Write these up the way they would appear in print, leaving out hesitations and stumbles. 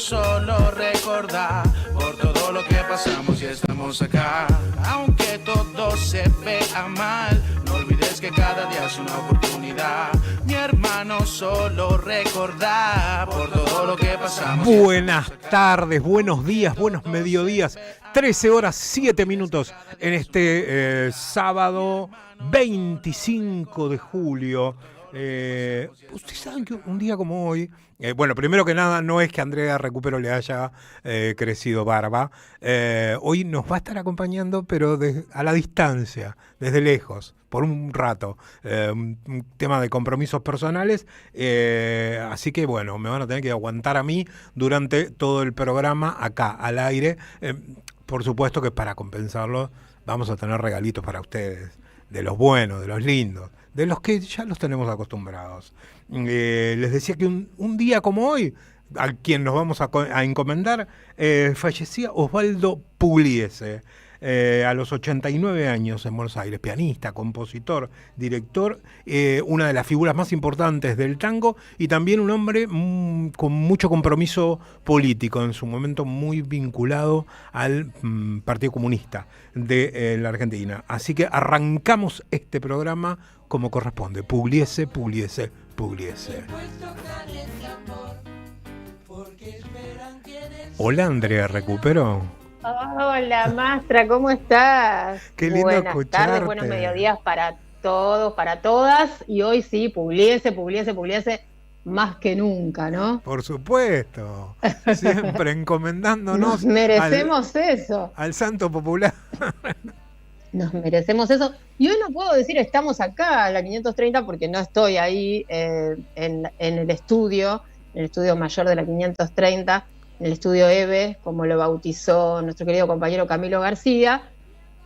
solo recordar por todo lo que pasamos y estamos acá. Aunque todo se vea mal, no olvides que cada día es una oportunidad. Mi hermano, solo recordar por todo lo que pasamos. Buenas tardes, buenos días, buenos mediodías. 13 horas 7 minutos en este sábado 25 de julio. Ustedes saben que un día como hoy, bueno, primero que nada, no es que Andrea Recupero le haya crecido barba. Hoy nos va a estar acompañando, pero a la distancia, desde lejos, por un rato. Un tema de compromisos personales. Así que, bueno, me van a tener que aguantar a mí durante todo el programa acá, al aire. Por supuesto que para compensarlo vamos a tener regalitos para ustedes, de los buenos, de los lindos, de los que ya los tenemos acostumbrados. Les decía que un día como hoy, a quien nos vamos a encomendar, fallecía Osvaldo Pugliese, a los 89 años en Buenos Aires, pianista, compositor, director, una de las figuras más importantes del tango y también un hombre con mucho compromiso político, en su momento muy vinculado al Partido Comunista de la Argentina. Así que arrancamos este programa como corresponde. Pugliese, Pugliese, Pugliese. Hola, Andrea Recupero. Hola, Mastra, ¿cómo estás? Qué lindo Buenas escucharte. tardes, buenos mediodías para todos, para todas. Y hoy sí, Pugliese, más que nunca, ¿no? Por supuesto. Siempre encomendándonos. Nos merecemos eso. Al santo popular. Nos merecemos eso. Y hoy no puedo decir estamos acá, a la 530, porque no estoy ahí en el estudio mayor de la 530. En el estudio EVE, como lo bautizó nuestro querido compañero Camilo García,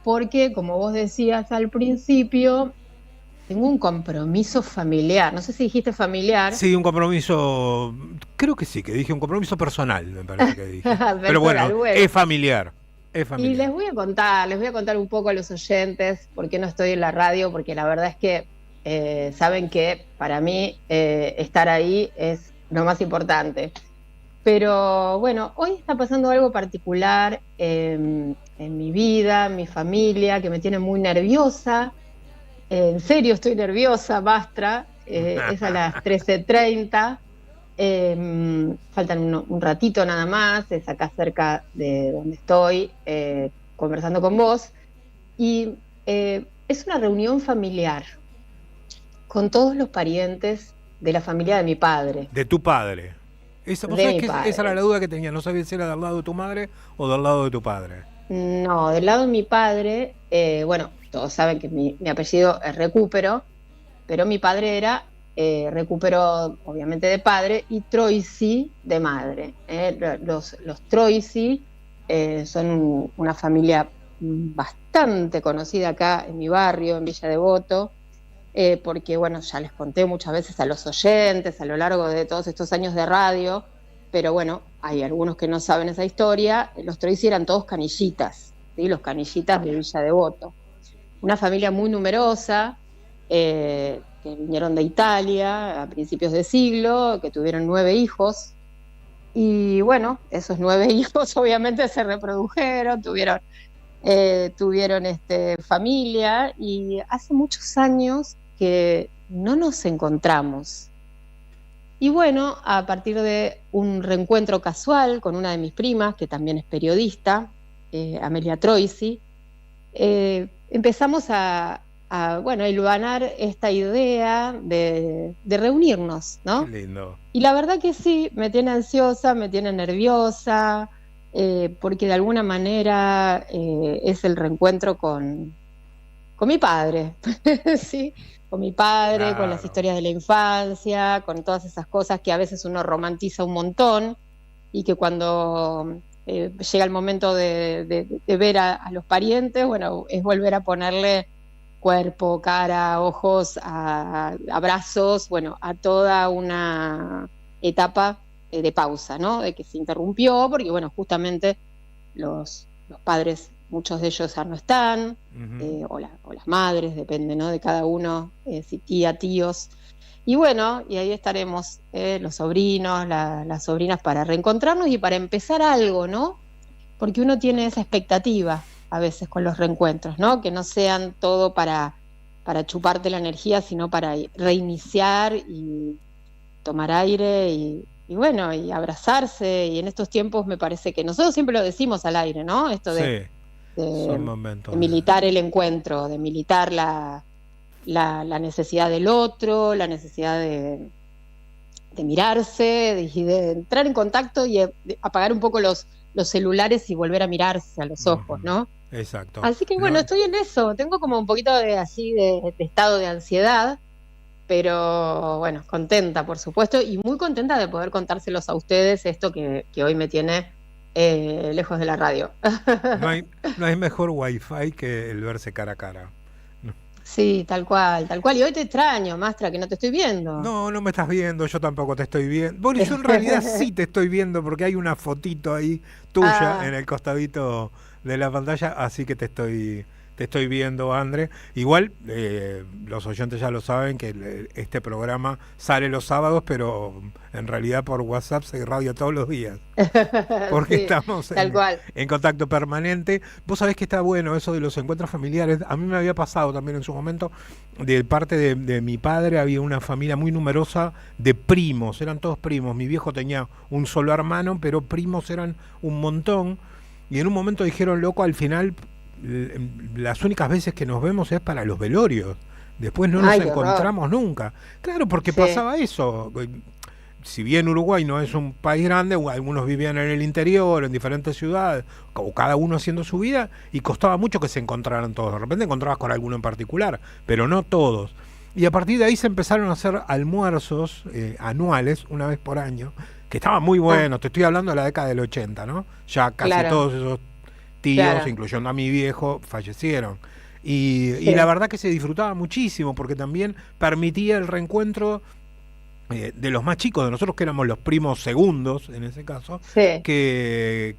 porque, como vos decías al principio, tengo un compromiso familiar. No sé si dijiste familiar. Sí, un compromiso, creo que sí, que dije un compromiso personal, me parece que dije. Pero bueno, es familiar. Y les voy a contar un poco a los oyentes por qué no estoy en la radio, porque la verdad es que saben que para mí estar ahí es lo más importante. Pero bueno, hoy está pasando algo particular en mi vida, en mi familia, que me tiene muy nerviosa. En serio estoy nerviosa, Mastra. Es a las 13:30. Faltan un ratito nada más. Es acá cerca de donde estoy, conversando con vos. Y es una reunión familiar con todos los parientes de la familia de mi padre. De tu padre. Esa era la duda que tenía, no sabía si era del lado de tu madre o del lado de tu padre. No, del lado de mi padre, bueno, todos saben que mi apellido es Recupero, pero mi padre era Recupero, obviamente, de padre, y Troisi de madre. Los Troisi son una familia bastante conocida acá en mi barrio, en Villa Devoto, porque, bueno, ya les conté muchas veces a los oyentes a lo largo de todos estos años de radio, pero bueno, hay algunos que no saben esa historia. Los Troisi eran todos canillitas, ¿sí? Los canillitas de Villa Devoto. Una familia muy numerosa, que vinieron de Italia a principios de siglo, que tuvieron 9 hijos, y bueno, esos 9 hijos obviamente se reprodujeron, tuvieron familia, y hace muchos años que no nos encontramos. Y bueno, a partir de un reencuentro casual con una de mis primas, que también es periodista, Amelia Troisi, empezamos a hilvanar esta idea de reunirnos, ¿no? Qué lindo. Y la verdad que sí, me tiene ansiosa, me tiene nerviosa, porque de alguna manera es el reencuentro con mi padre, ¿sí? Con mi padre, claro. Con las historias de la infancia, con todas esas cosas que a veces uno romantiza un montón y que cuando llega el momento de ver a los parientes, bueno, es volver a ponerle cuerpo, cara, ojos, abrazos, bueno, a toda una etapa de pausa, ¿no? De que se interrumpió, porque, bueno, justamente los padres, muchos de ellos ya no están, o las madres, depende, ¿no? De cada uno, si tía, tíos. Y bueno, y ahí estaremos, los sobrinos, las sobrinas, para reencontrarnos y para empezar algo, ¿no? Porque uno tiene esa expectativa a veces con los reencuentros, ¿no? Que no sean todo para chuparte la energía, sino para reiniciar y tomar aire y bueno, y abrazarse. Y en estos tiempos me parece que nosotros siempre lo decimos al aire, ¿no? Esto Sí, son de momentos. militar el encuentro, de militar la necesidad del otro, la necesidad de mirarse, de entrar en contacto y de apagar un poco los celulares y volver a mirarse a los ojos, ¿no? Exacto. Así que bueno, estoy en eso, tengo como un poquito de estado de ansiedad, pero bueno, contenta por supuesto, y muy contenta de poder contárselos a ustedes esto que hoy me tiene lejos de la radio. No hay mejor wifi que el verse cara a cara. Sí, tal cual. Y hoy te extraño, Mastra, que no te estoy viendo. No, no me estás viendo, yo tampoco te estoy viendo. Bueno, yo en realidad sí te estoy viendo porque hay una fotito ahí tuya en el costadito de la pantalla, así que te estoy viendo, André. Igual, los oyentes ya lo saben que este programa sale los sábados, pero en realidad por WhatsApp se irradia todos los días. Porque sí, estamos en contacto permanente. Vos sabés que está bueno eso de los encuentros familiares. A mí me había pasado también en su momento, de parte de mi padre, había una familia muy numerosa de primos, eran todos primos. Mi viejo tenía un solo hermano, pero primos eran un montón. Y en un momento dijeron, loco, al final las únicas veces que nos vemos es para los velorios. Después no nos encontramos nunca. Claro, porque pasaba eso. Si bien Uruguay no es un país grande, algunos vivían en el interior, en diferentes ciudades, o cada uno haciendo su vida, y costaba mucho que se encontraran todos. De repente encontrabas con alguno en particular, pero no todos. Y a partir de ahí se empezaron a hacer almuerzos anuales, una vez por año, que estaban muy buenos. Te estoy hablando de la década del 80, ¿no? Ya casi todos esos tíos, incluyendo a mi viejo, fallecieron. Y la verdad que se disfrutaba muchísimo, porque también permitía el reencuentro de los más chicos, de nosotros que éramos los primos segundos, en ese caso, que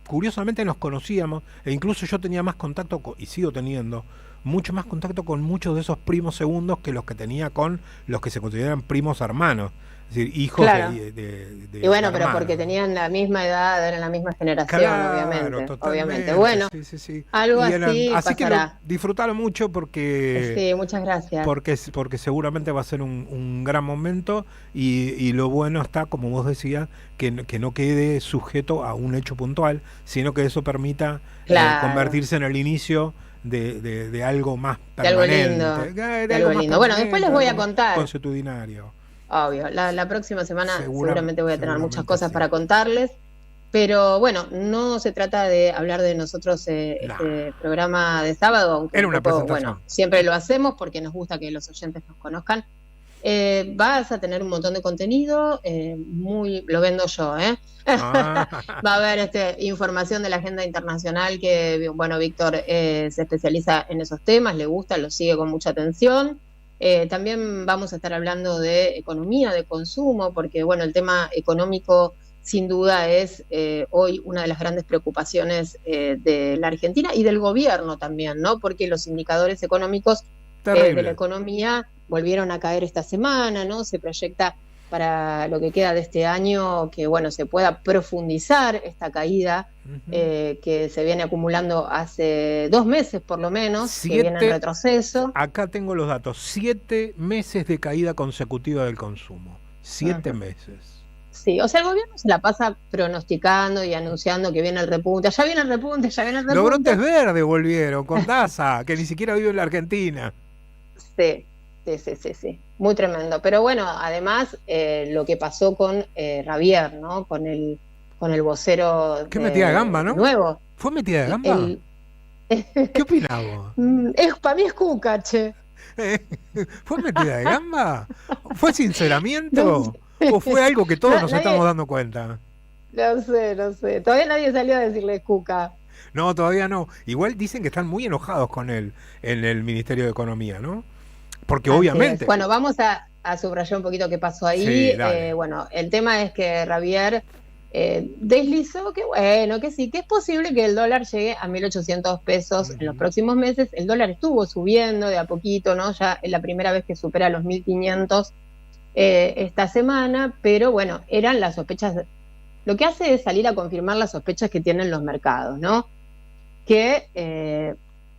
curiosamente nos conocíamos, e incluso yo tenía más contacto, y sigo teniendo, mucho más contacto con muchos de esos primos segundos que los que tenía con los que se consideran primos hermanos. Es decir, hijos de y bueno, hermanos. pero porque tenían la misma edad, eran la misma generación, obviamente. Bueno, sí. algo así pasará. Que disfrutalo mucho porque... Sí, muchas gracias. Porque seguramente va a ser un gran momento y lo bueno está, como vos decías, que no quede sujeto a un hecho puntual, sino que eso permita convertirse en el inicio de algo más permanente. De algo lindo. Bueno, después les voy a contar. Consuetudinario. Obvio, la próxima semana seguramente voy a tener muchas cosas para contarles, pero bueno, no se trata de hablar de nosotros este programa de sábado, aunque era una presentación. Bueno, siempre lo hacemos porque nos gusta que los oyentes nos conozcan. Vas a tener un montón de contenido, lo vendo yo, Va a haber información de la agenda internacional que, bueno, Víctor se especializa en esos temas, le gusta, lo sigue con mucha atención. También vamos a estar hablando de economía, de consumo, porque bueno, el tema económico sin duda es hoy una de las grandes preocupaciones de la Argentina y del gobierno también, ¿no? Porque los indicadores económicos de la economía volvieron a caer esta semana, ¿no? Se proyecta para lo que queda de este año que, bueno, se pueda profundizar esta caída que se viene acumulando hace 2 meses por lo menos, que viene en retroceso. Acá tengo los datos, 7 meses de caída consecutiva del consumo, 7 meses. Sí, o sea, el gobierno se la pasa pronosticando y anunciando que viene el repunte, allá viene el repunte, allá viene el repunte. Los brotes verdes volvieron, con Daza, que ni siquiera vive en la Argentina. Sí, muy tremendo. Pero bueno, además lo que pasó con Javier, ¿no? Con el vocero. Qué metida de gamba, ¿no? Nuevo. ¿Fue metida de gamba? ¿Qué opinás vos? Para mí es cuca, che. ¿Fue metida de gamba? ¿Fue sinceramiento? ¿O fue algo que todos nos estamos dando cuenta? No sé. Todavía nadie salió a decirle cuca. No, todavía no. Igual dicen que están muy enojados con él en el Ministerio de Economía, ¿no? Porque obviamente... Bueno, vamos a subrayar un poquito qué pasó ahí. Sí, bueno, el tema es que Javier deslizó que sí, que es posible que el dólar llegue a 1.800 pesos en los próximos meses. El dólar estuvo subiendo de a poquito, ¿no? Ya es la primera vez que supera los 1.500 esta semana, pero bueno, eran las sospechas. Lo que hace es salir a confirmar las sospechas que tienen los mercados, ¿no? Que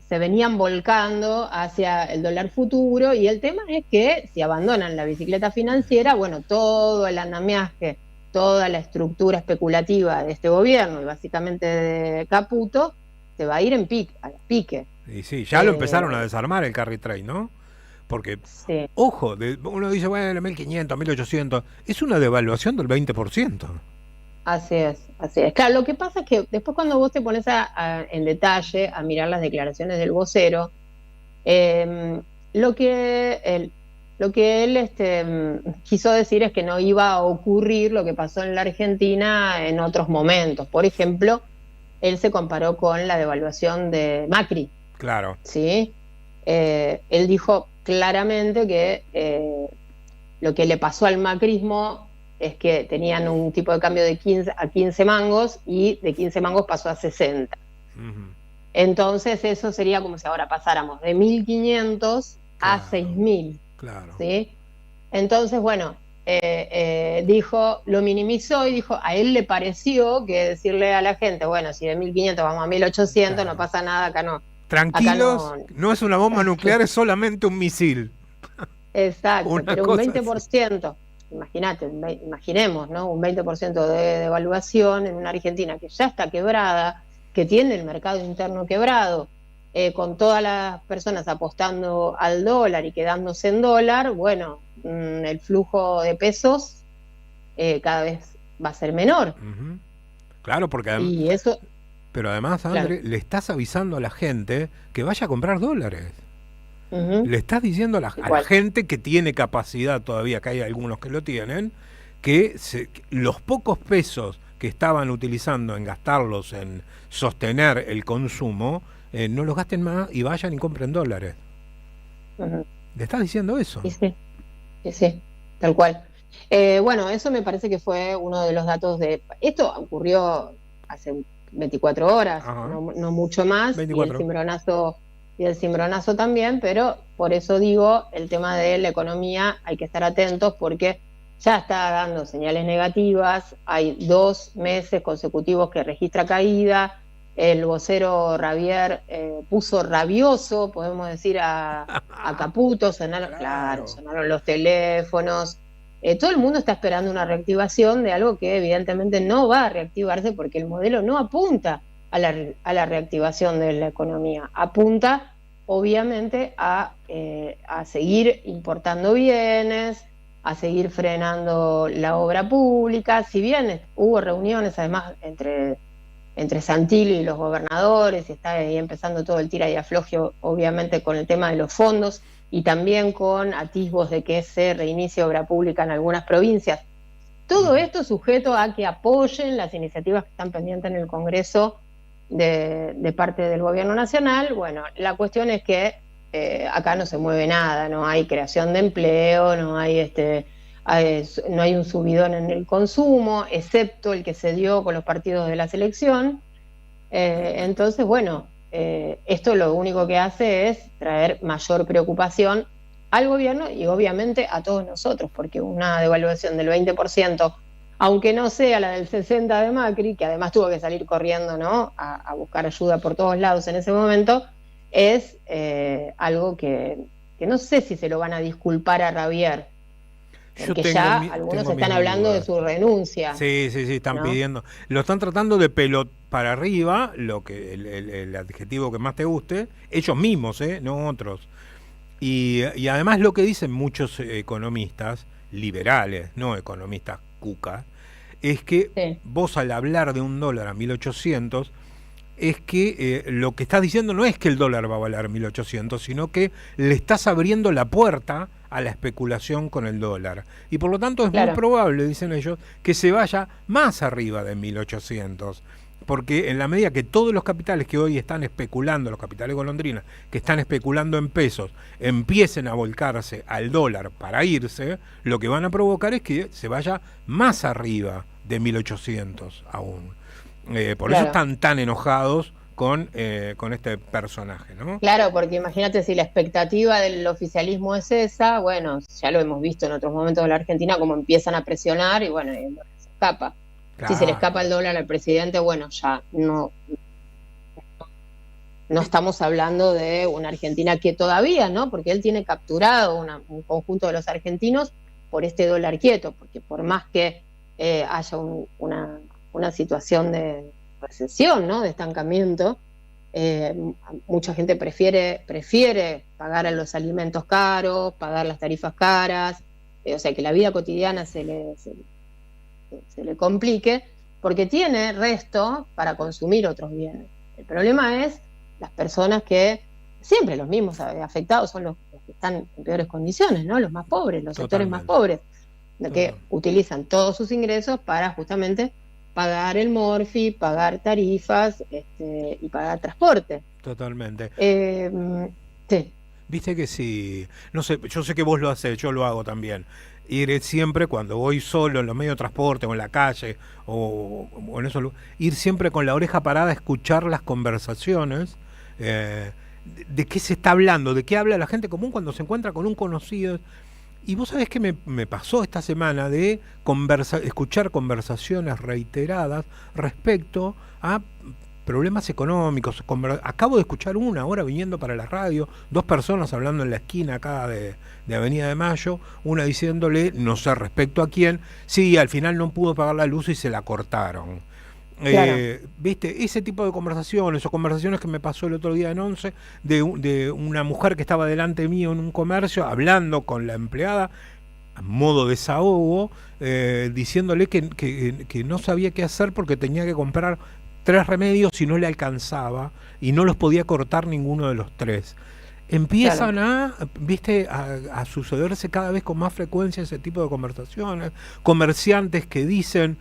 se venían volcando hacia el dólar futuro, y el tema es que si abandonan la bicicleta financiera, bueno, todo el andamiaje, toda la estructura especulativa de este gobierno y básicamente de Caputo se va a ir a pique. Y sí, ya lo empezaron a desarmar el carry trade, ¿no? Porque, Sí. ojo, uno dice, bueno, 1.500, 1.800, es una devaluación del 20%. Así es, así es. Claro, lo que pasa es que después cuando vos te pones en detalle a mirar las declaraciones del vocero, lo que él quiso decir es que no iba a ocurrir lo que pasó en la Argentina en otros momentos. Por ejemplo, él se comparó con la devaluación de Macri, Claro. ¿sí? Él dijo claramente que lo que le pasó al macrismo es que tenían un tipo de cambio de 15 a 15 mangos y de 15 mangos pasó a 60. Ujú. Entonces eso sería como si ahora pasáramos de 1.500 a Claro. 6.000, Claro. ¿sí? Entonces, bueno, dijo, lo minimizó y dijo, a él le pareció que decirle a la gente, bueno, si de 1.500 vamos a 1.800, Claro. no pasa nada, acá no. Tranquilos, Acá no es una bomba nuclear, es solamente un misil. Exacto, Una pero un cosa 20%, imagínate, imaginemos, ¿no? Un 20% de devaluación en una Argentina que ya está quebrada, que tiene el mercado interno quebrado, con todas las personas apostando al dólar y quedándose en dólar, bueno, el flujo de pesos cada vez va a ser menor. Ujú. Claro, porque Y eso, pero además, claro. André, le estás avisando a la gente que vaya a comprar dólares. Ujú. Le estás diciendo a la Igual. gente que tiene capacidad todavía, que hay algunos que lo tienen, que los pocos pesos que estaban utilizando en gastarlos en sostener el consumo, no los gasten más y vayan y compren dólares. Ujú. Le estás diciendo eso. Sí, sí, tal cual. Bueno, eso me parece que fue uno de los datos de... Esto ocurrió hace 24 horas, Ajá. no mucho más, 24. Y el cimbronazo también, pero por eso digo, el tema de la economía hay que estar atentos porque ya está dando señales negativas, hay 2 meses consecutivos que registra caída, el vocero Ravier puso rabioso, podemos decir, a Caputo, sonaron los teléfonos, todo el mundo está esperando una reactivación de algo que evidentemente no va a reactivarse porque el modelo no apunta a la reactivación de la economía, apunta obviamente a seguir importando bienes, a seguir frenando la obra pública, si bien hubo reuniones además entre Santilli y los gobernadores, y está ahí empezando todo el tira y afloje, obviamente con el tema de los fondos, y también con atisbos de que se reinicie obra pública en algunas provincias. Todo esto sujeto a que apoyen las iniciativas que están pendientes en el Congreso de parte del Gobierno Nacional. Bueno, la cuestión es que acá no se mueve nada, no hay creación de empleo, no hay un subidón en el consumo, excepto el que se dio con los partidos de la selección. Entonces, bueno, esto lo único que hace es traer mayor preocupación al gobierno y obviamente a todos nosotros, porque una devaluación del 20%, aunque no sea la del 60% de Macri, que además tuvo que salir corriendo, ¿no?, a buscar ayuda por todos lados en ese momento, es algo que no sé si se lo van a disculpar a Ravier, porque ya algunos están hablando de su renuncia. Sí, están ¿no? pidiendo. Lo están tratando de pelot para arriba, lo que el adjetivo que más te guste, ellos mismos, no otros. Y además lo que dicen muchos economistas liberales, no economistas cucas, es que vos al hablar de un dólar a 1.800, es que lo que estás diciendo no es que el dólar va a valer 1.800, sino que le estás abriendo la puerta a la especulación con el dólar. Y por lo tanto es muy probable, dicen ellos, que se vaya más arriba de 1.800. Porque en la medida que todos los capitales que hoy están especulando, los capitales golondrinas, que están especulando en pesos, empiecen a volcarse al dólar para irse, lo que van a provocar es que se vaya más arriba de 1.800 aún. Por eso están tan enojados con este personaje, ¿no? Claro, porque imagínate si la expectativa del oficialismo es esa, bueno, ya lo hemos visto en otros momentos de la Argentina, como empiezan a presionar y bueno, el dólar se escapa. Claro. Si se le escapa el dólar al presidente, bueno, ya no estamos hablando de una Argentina que todavía, ¿no? Porque él tiene capturado un conjunto de los argentinos por este dólar quieto, porque por más que haya una situación de recesión, ¿no? De estancamiento, mucha gente prefiere pagar a los alimentos caros, pagar las tarifas caras, o sea, que la vida cotidiana se le complique, porque tiene resto para consumir otros bienes. El problema es las personas que, siempre los mismos afectados son los que están en peores condiciones, ¿no? Los más pobres, los sectores más pobres, que utilizan todos sus ingresos para justamente pagar el morfi, pagar tarifas y pagar transporte. Totalmente. Sí. Viste que si, no sé, yo sé que vos lo hacés, yo lo hago también. Ir siempre cuando voy solo en los medios de transporte o en la calle o en eso, ir siempre con la oreja parada a escuchar las conversaciones. De qué se está hablando, de qué habla la gente común cuando se encuentra con un conocido. Y vos sabés que me pasó esta semana de escuchar conversaciones reiteradas respecto a problemas económicos. Acabo de escuchar una hora viniendo para la radio, 2 personas hablando en la esquina acá de Avenida de Mayo, una diciéndole, no sé respecto a quién, sí, al final no pudo pagar la luz y se la cortaron. Claro. Viste, ese tipo de conversaciones o conversaciones que me pasó el otro día en 11 de una mujer que estaba delante mío en un comercio hablando con la empleada a modo desahogo, diciéndole que no sabía qué hacer porque tenía que comprar 3 remedios y no le alcanzaba y no los podía cortar ninguno de los 3. Empiezan a sucederse cada vez con más frecuencia ese tipo de conversaciones, comerciantes que dicen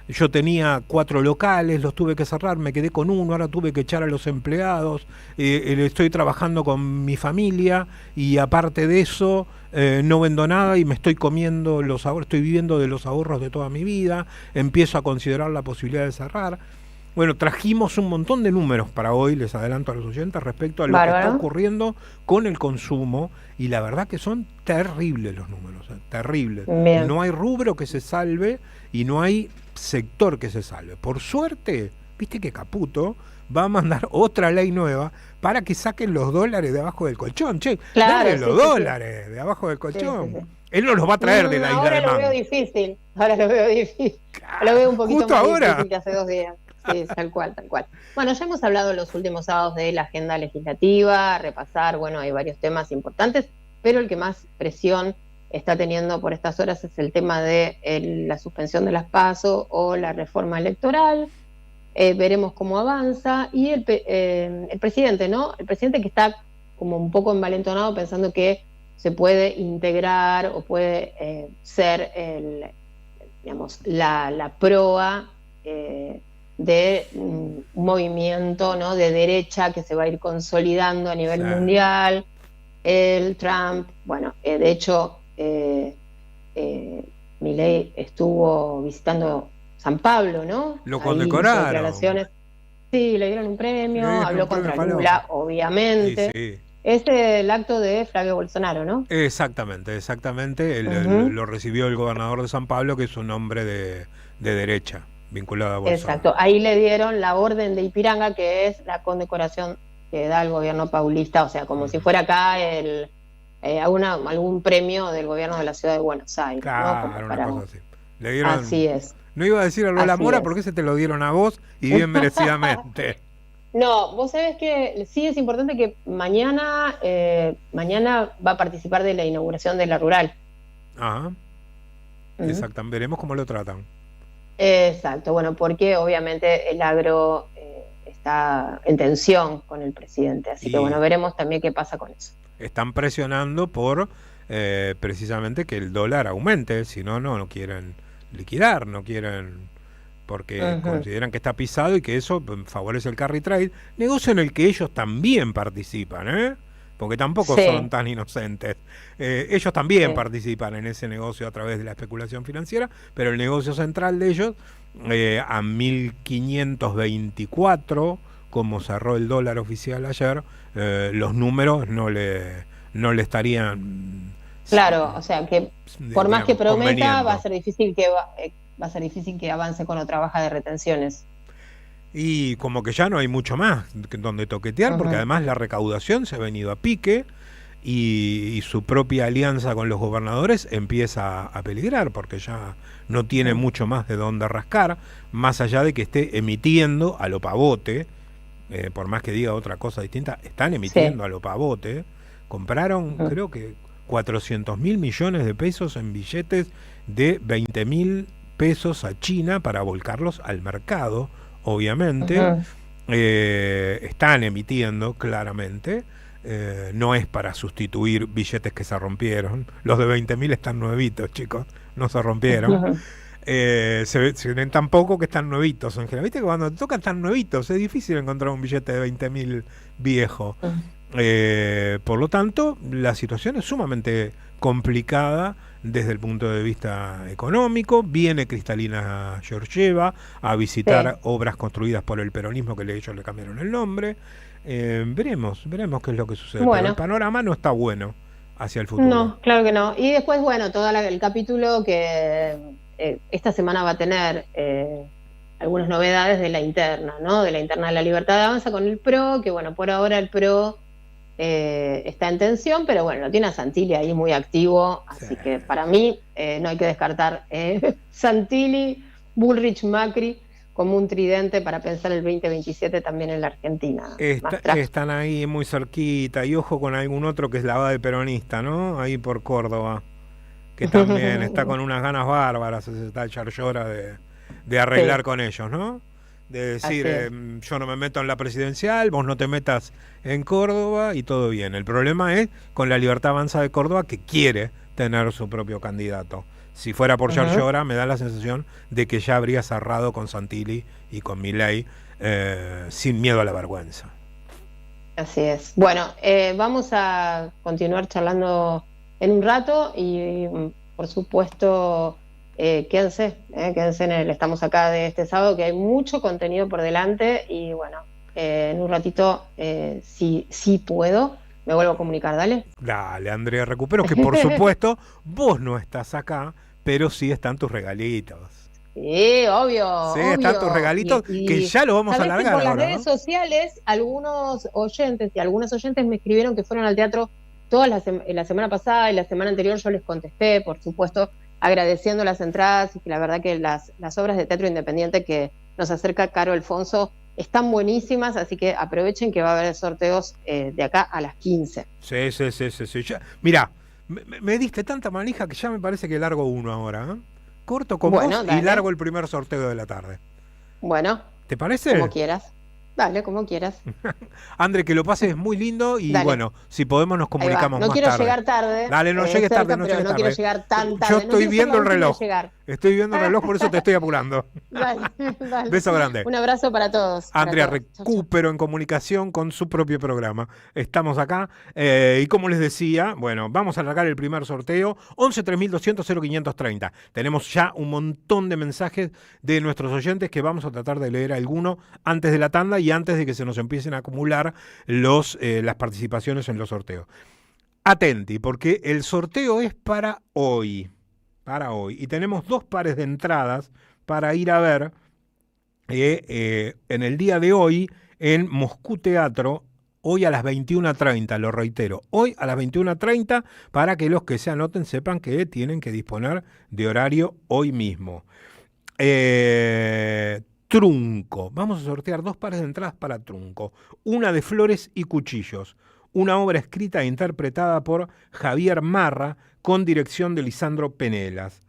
yo tenía 4 locales, los tuve que cerrar, me quedé con uno, ahora tuve que echar a los empleados, estoy trabajando con mi familia y aparte de eso no vendo nada y me estoy comiendo los ahorros, estoy viviendo de los ahorros de toda mi vida, empiezo a considerar la posibilidad de cerrar. Bueno, trajimos un montón de números para hoy, les adelanto a los oyentes, respecto a lo que está ocurriendo con el consumo, y la verdad que son terribles los números, terribles. Bien. No hay rubro que se salve y no hay sector que se salve. Por suerte, viste que Caputo va a mandar otra ley nueva para que saquen los dólares de abajo del colchón. Che, claro, dale los dólares de abajo del colchón. Sí. Él no los va a traer de la isla de Man. Ahora lo veo difícil, lo veo un poquito justo más ahora. Difícil que hace 2 días. Sí, tal cual. Bueno, ya hemos hablado en los últimos sábados de la agenda legislativa, repasar, bueno, hay varios temas importantes, pero el que más presión está teniendo por estas horas es el tema de la suspensión de las PASO o la reforma electoral. Veremos cómo avanza. Y el presidente, ¿no? El presidente que está como un poco envalentonado pensando que se puede integrar o puede ser la proa de un movimiento, ¿no? De derecha que se va a ir consolidando a nivel mundial. El Trump, bueno, de hecho Milei estuvo visitando San Pablo, ¿no? Lo condecoraron. Declaraciones. Sí, le dieron un premio, habló contra Lula, obviamente. Sí. Es el acto de Flavio Bolsonaro, ¿no? Exactamente. Lo recibió el gobernador de San Pablo, que es un hombre de derecha, vinculado a Bolsonaro. Exacto, ahí le dieron la orden de Ipiranga, que es la condecoración que da el gobierno paulista, o sea, como si fuera acá algún premio del gobierno de la ciudad de Buenos Aires. Claro, ¿no? una cosa así. Le dieron, así es. No iba a decir a Lola Mora porque se te lo dieron a vos y bien merecidamente. No, vos sabés que sí es importante que mañana va a participar de la inauguración de la rural. Ajá. Exacto, veremos cómo lo tratan. Exacto, bueno, porque obviamente el agro está en tensión con el presidente, así que bueno, veremos también qué pasa con eso. Están presionando por precisamente que el dólar aumente, si no, no quieren liquidar, no quieren, porque consideran que está pisado y que eso favorece el carry trade, negocio en el que ellos también participan, porque tampoco Sí. son tan inocentes. Ellos también Sí. participan en ese negocio a través de la especulación financiera, pero el negocio central de ellos, a 1524, como cerró el dólar oficial ayer, los números no le estarían, Claro, o sea que por más que digamos, prometa, conveniendo. va a ser difícil va a ser difícil que avance con otra baja de retenciones. Y como que ya no hay mucho más donde toquetear, porque Ujú. además la recaudación se ha venido a pique y su propia alianza con los gobernadores empieza a peligrar, porque ya no tiene mucho más de dónde rascar, más allá de que esté emitiendo a lo pavote, por más que diga otra cosa distinta, están emitiendo Sí. a lo pavote. Compraron, Ujú. creo que 400.000 millones de pesos en billetes de 20.000 pesos a China para volcarlos al mercado, obviamente. Ujú. Están emitiendo claramente. No es para sustituir billetes que se rompieron. Los de 20.000 están nuevitos, chicos, no se rompieron. Ujú. Se ven tan poco que están nuevitos en general. Viste que cuando te tocan tan nuevitos es difícil encontrar un billete de 20.000 viejo. Por lo tanto, la situación es sumamente complicada desde el punto de vista económico. Viene Cristalina Georgieva a visitar Sí. obras construidas por el peronismo que ellos le cambiaron el nombre. Veremos qué es lo que sucede. Pero el Bueno, panorama no está bueno hacia el futuro. no, claro que no. Y después, bueno, todo el capítulo que esta semana va a tener algunas novedades de la interna, ¿no? De la interna de la Libertad de Avanza con el PRO, que bueno, por ahora el PRO está en tensión, pero bueno, lo tiene a Santilli ahí muy activo, así Sí. que para mí no hay que descartar Santilli, Bullrich, Macri como un tridente para pensar el 2027 también en la Argentina. Están ahí muy cerquita, y ojo con algún otro que es la va de peronista, ¿no? Ahí por Córdoba, que también está con unas ganas bárbaras, ese tal Yarlora de arreglar Sí, con ellos, ¿no? De decir, así es. yo no me meto en la presidencial, vos no te metas en Córdoba y todo bien. El problema es con la Libertad Avanza de Córdoba, que quiere tener su propio candidato. Si fuera por Ujú. Yarlora, me da la sensación de que ya habría cerrado con Santilli y con Milei, sin miedo a la vergüenza. Así es. Bueno, vamos a continuar charlando en un rato y, por supuesto, quédense en Estamos Acá de este sábado, que hay mucho contenido por delante y bueno, en un ratito, si puedo, me vuelvo a comunicar, dale. Dale, Andrea, recupero que por supuesto vos no estás acá, pero sí están tus regalitos. Sí, obvio, Sí, están tus obvio. regalitos que ya lo vamos a sabés que alargar por las ahora, redes ¿no? sociales, algunos oyentes y algunas oyentes me escribieron que fueron al teatro toda la semana pasada y la semana anterior. Yo les contesté, por supuesto, agradeciendo las entradas y que la verdad que las obras de teatro independiente que nos acerca Caro Alfonso están buenísimas, así que aprovechen que va a haber sorteos de acá a las 15. Sí. Mirá, me diste tanta manija que ya me parece que largo uno ahora, ¿eh? Corto con Bueno, vos y dale. largo el primer sorteo de la tarde. Bueno, ¿Te parece? como quieras. Dale, como quieras. André, que lo pases muy lindo y Dale. bueno, si podemos nos Ahí va. comunicamos No más quiero tarde. llegar tarde. Dale, no llegues cerca, tarde, no pero llegues no quiero tarde. llegar tan tarde. Yo No estoy quiero ser viendo la el última en reloj. llegar. Estoy viendo el reloj, por eso te estoy apurando. Dale, dale. Beso grande. Un abrazo para todos. para Andrea todos. Chau, chau. recupero en comunicación con su propio programa. Estamos acá y como les decía, bueno, vamos a alargar el primer sorteo. 11 3200 0530. Tenemos ya un montón de mensajes de nuestros oyentes que vamos a tratar de leer alguno antes de la tanda y antes de que se nos empiecen a acumular las participaciones en los sorteos. Atenti, porque el sorteo es para hoy. Y tenemos 2 pares de entradas para ir a ver en el día de hoy en Moscú Teatro, hoy a las 21:30, lo reitero, hoy a las 21:30, para que los que se anoten sepan que tienen que disponer de horario hoy mismo. Trunco, vamos a sortear 2 pares de entradas para Trunco, una de Flores y Cuchillos, una obra escrita e interpretada por Javier Marra con dirección de Lisandro Penelas.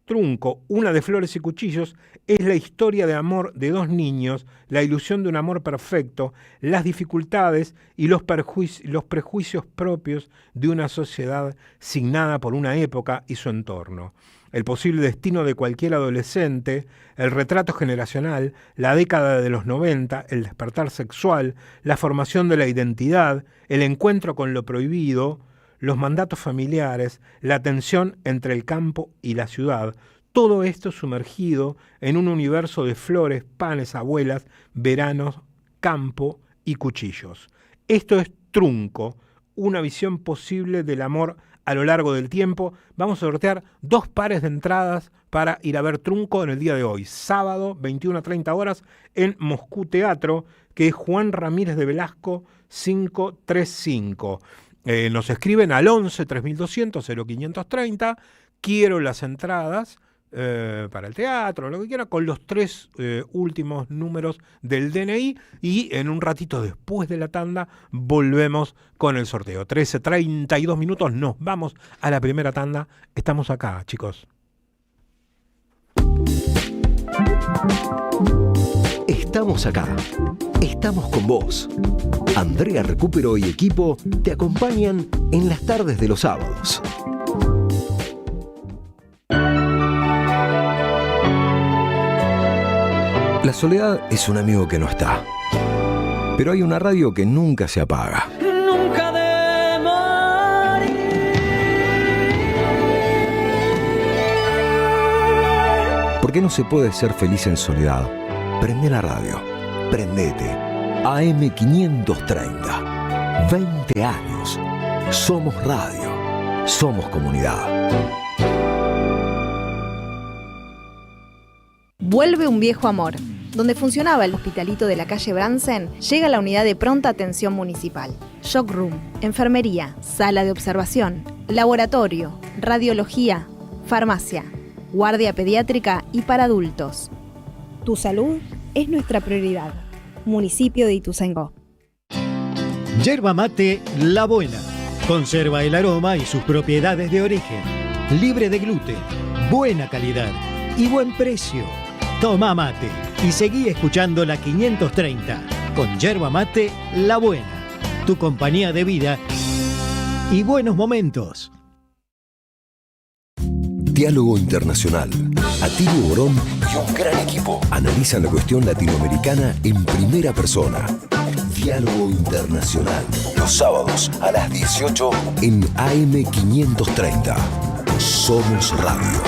Trunco, una de Flores y Cuchillos, es la historia de amor de 2 niños, la ilusión de un amor perfecto, las dificultades y los prejuicios propios de una sociedad signada por una época y su entorno. el posible destino de cualquier adolescente, el retrato generacional, la década de los 90, el despertar sexual, la formación de la identidad, el encuentro con lo prohibido, los mandatos familiares, la tensión entre el campo y la ciudad, todo esto sumergido en un universo de flores, panes, abuelas, veranos, campo y cuchillos. Esto es Trunco, una visión posible del amor a lo largo del tiempo. Vamos a sortear 2 pares de entradas para ir a ver Trunco en el día de hoy, sábado, 21 a 30 horas, en Moscú Teatro, que es Juan Ramírez de Velasco 535. Nos escriben al 11 3200 0530, quiero las entradas para el teatro, lo que quiera, con los 3 últimos números del DNI, y en un ratito después de la tanda volvemos con el sorteo. 13:32 minutos, nos vamos a la primera tanda. Estamos acá, chicos. Estamos acá. Estamos con vos. Andrea Recupero y equipo te acompañan en las tardes de los sábados. La soledad es un amigo que no está. Pero hay una radio que nunca se apaga. Nunca de morir. Porque no se puede ser feliz en soledad. Prende la radio. Prendete. AM530. 20 años. Somos radio. Somos comunidad. Vuelve un viejo amor. Donde funcionaba el hospitalito de la calle Bransen, llega la unidad de pronta atención municipal. Shock room, enfermería, sala de observación, laboratorio, radiología, farmacia, guardia pediátrica y para adultos. Tu salud es nuestra prioridad. Municipio de Ituzaingó. Yerba mate La Buena. Conserva el aroma y sus propiedades de origen. Libre de gluten, buena calidad y buen precio. Toma mate y seguí escuchando la 530 con Yerba Mate La Buena, tu compañía de vida y buenos momentos. Diálogo Internacional. Atilio Borón y un gran equipo analizan la cuestión latinoamericana en primera persona. Diálogo Internacional. Los sábados a las 18 en AM530. Somos Radio.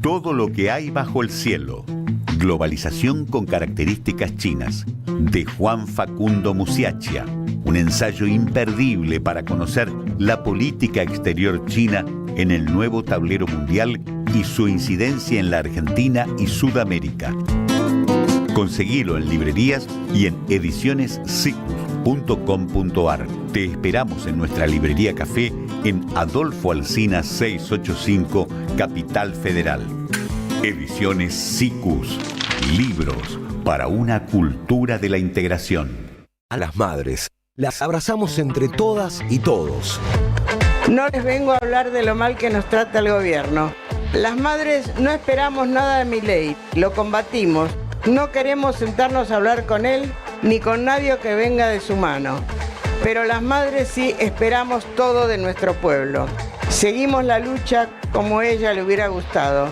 Todo lo que hay bajo el cielo. Globalización con características chinas. De Juan Facundo Musiacchia. Un ensayo imperdible para conocer la política exterior china en el nuevo tablero mundial y su incidencia en la Argentina y Sudamérica. Conseguilo en librerías y en edicionessicus.com.ar. Te esperamos en nuestra librería café en Adolfo Alsina 685, Capital Federal. Ediciones Sicus. Libros para una cultura de la integración. A las madres, las abrazamos entre todas y todos. No les vengo a hablar de lo mal que nos trata el gobierno. Las madres no esperamos nada de Milei, lo combatimos. No queremos sentarnos a hablar con él ni con nadie que venga de su mano. Pero las madres sí esperamos todo de nuestro pueblo. Seguimos la lucha como ella le hubiera gustado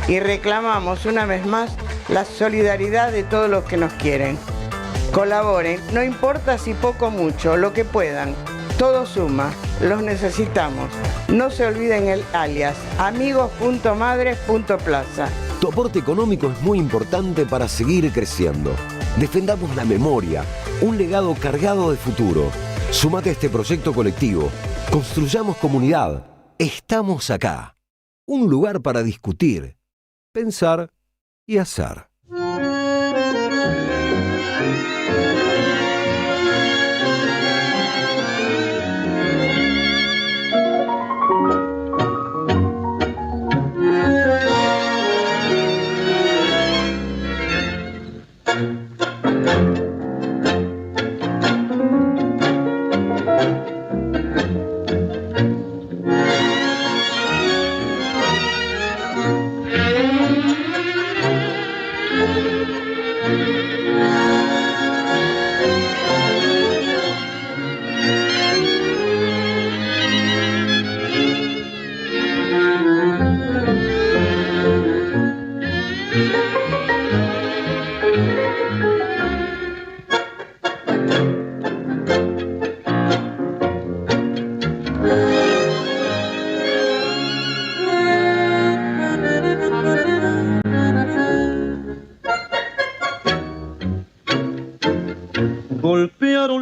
y reclamamos una vez más la solidaridad de todos los que nos quieren. Colaboren, no importa si poco o mucho, lo que puedan. Todo suma, los necesitamos. No se olviden el alias, amigos.madres.plaza. Tu aporte económico es muy importante para seguir creciendo. Defendamos la memoria, un legado cargado de futuro. Súmate a este proyecto colectivo. Construyamos comunidad. Estamos acá. Un lugar para discutir, pensar y hacer.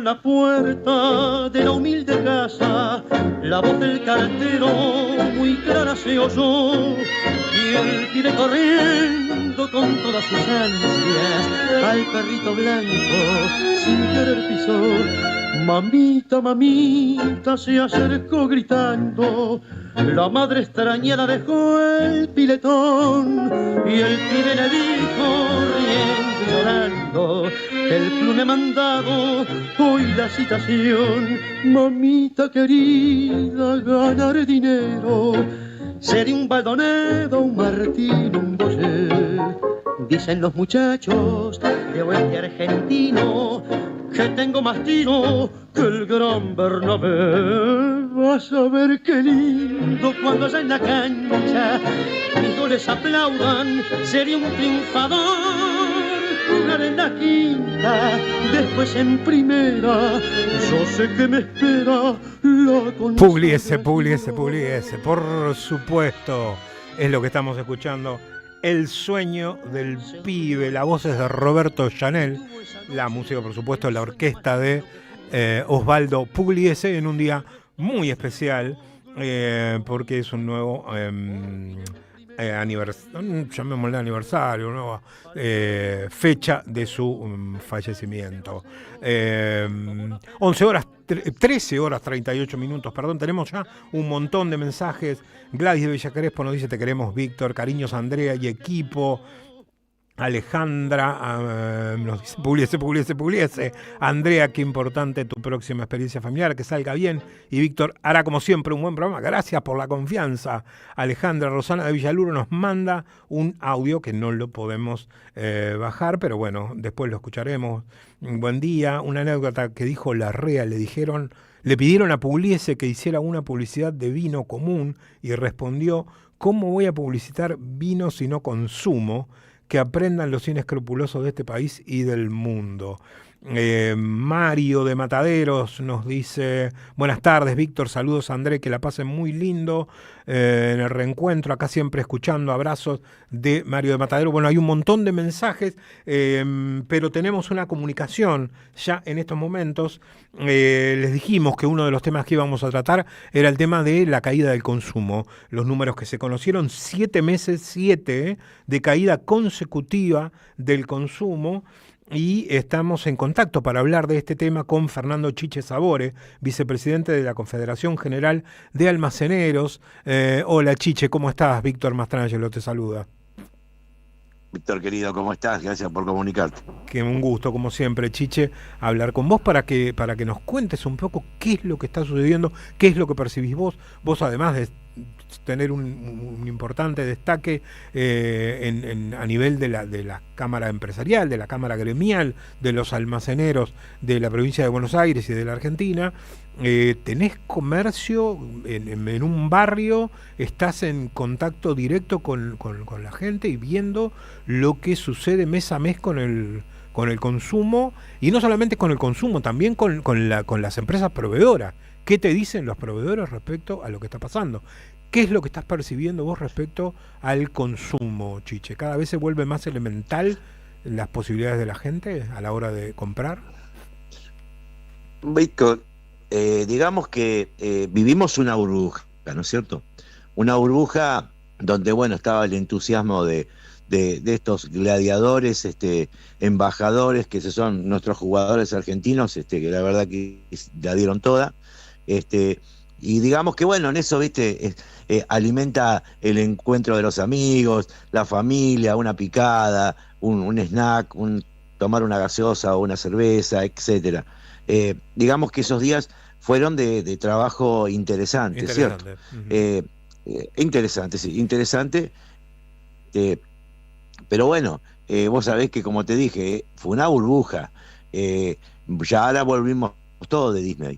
la puerta de la humilde casa, la voz del cartero muy clara se oyó, y él viene corriendo con todas sus ansias al perrito blanco sin querer pisó. Mamita, mamita, se acercó gritando, la madre extrañada dejó el piletón, y el pibe le dijo riendo y llorando, el plune mandado, hoy la citación. Mamita querida, ganar dinero, ser un Baldonedo, un Martín, un Boyer. Dicen los muchachos de oeste argentino que tengo más tiro que el gran Bernabé. Vas a ver qué lindo cuando allá en la cancha mis goles aplaudan, sería un triunfador. Jugar en la quinta, después en primera, yo sé que me espera la Pugliese, por supuesto, es lo que estamos escuchando. El sueño del pibe, la voz es de Roberto Chanel, la música, por supuesto, la orquesta de Osvaldo Pugliese, en un día muy especial, porque es un nuevo llamémosle aniversario, nueva fecha de su fallecimiento. 13 horas 38 minutos, perdón, tenemos ya un montón de mensajes. Gladys de Villa Crespo nos dice: te queremos, Víctor, cariños Andrea y equipo. Alejandra nos dice: Pugliese. Andrea, qué importante tu próxima experiencia familiar, que salga bien. Y Víctor hará como siempre un buen programa. Gracias por la confianza. Alejandra Rosana de Villaluro nos manda un audio que no lo podemos bajar, pero bueno, después lo escucharemos. Buen día. Una anécdota que dijo Larrea: le pidieron a Pugliese que hiciera una publicidad de vino común y respondió: ¿cómo voy a publicitar vino si no consumo? Que aprendan los inescrupulosos de este país y del mundo. Mario de Mataderos nos dice: buenas tardes, Víctor, saludos a André, que la pasen muy lindo en el reencuentro, acá siempre escuchando. Abrazos de Mario de Mataderos. Bueno, hay un montón de mensajes, pero tenemos una comunicación ya en estos momentos. Les dijimos que uno de los temas que íbamos a tratar era el tema de la caída del consumo. Los números que se conocieron: 7 meses de caída consecutiva del consumo. Y estamos en contacto para hablar de este tema con Fernando Chiche Sabore, vicepresidente de la Confederación General de Almaceneros. Hola Chiche, ¿cómo estás? Víctor Mastrangelo te saluda. Víctor, querido, ¿cómo estás? Gracias por comunicarte. Que un gusto, como siempre, Chiche, hablar con vos para que nos cuentes un poco qué es lo que está sucediendo, qué es lo que percibís vos. Vos, además de tener un importante destaque a nivel de la Cámara Empresarial, de la Cámara Gremial, de los almaceneros de la provincia de Buenos Aires y de la Argentina, tenés comercio en un barrio, estás en contacto directo con la gente y viendo lo que sucede mes a mes con el consumo, y no solamente con el consumo, también con las empresas proveedoras. ¿Qué te dicen los proveedores respecto a lo que está pasando? ¿Qué es lo que estás percibiendo vos respecto al consumo, Chiche? ¿Cada vez se vuelve más elemental las posibilidades de la gente a la hora de comprar? Víctor, digamos que vivimos una burbuja, ¿no es cierto? Una burbuja donde, bueno, estaba el entusiasmo de estos gladiadores, embajadores, que son nuestros jugadores argentinos, que la verdad que la dieron toda. Y digamos que, bueno, en eso, viste, alimenta el encuentro de los amigos, la familia, una picada, un snack, tomar una gaseosa o una cerveza, etcétera. Digamos que esos días fueron de trabajo interesante, ¿cierto? Interesante, sí, interesante. Pero bueno, vos sabés que, como te dije, fue una burbuja. Ya ahora volvimos todos de Disney.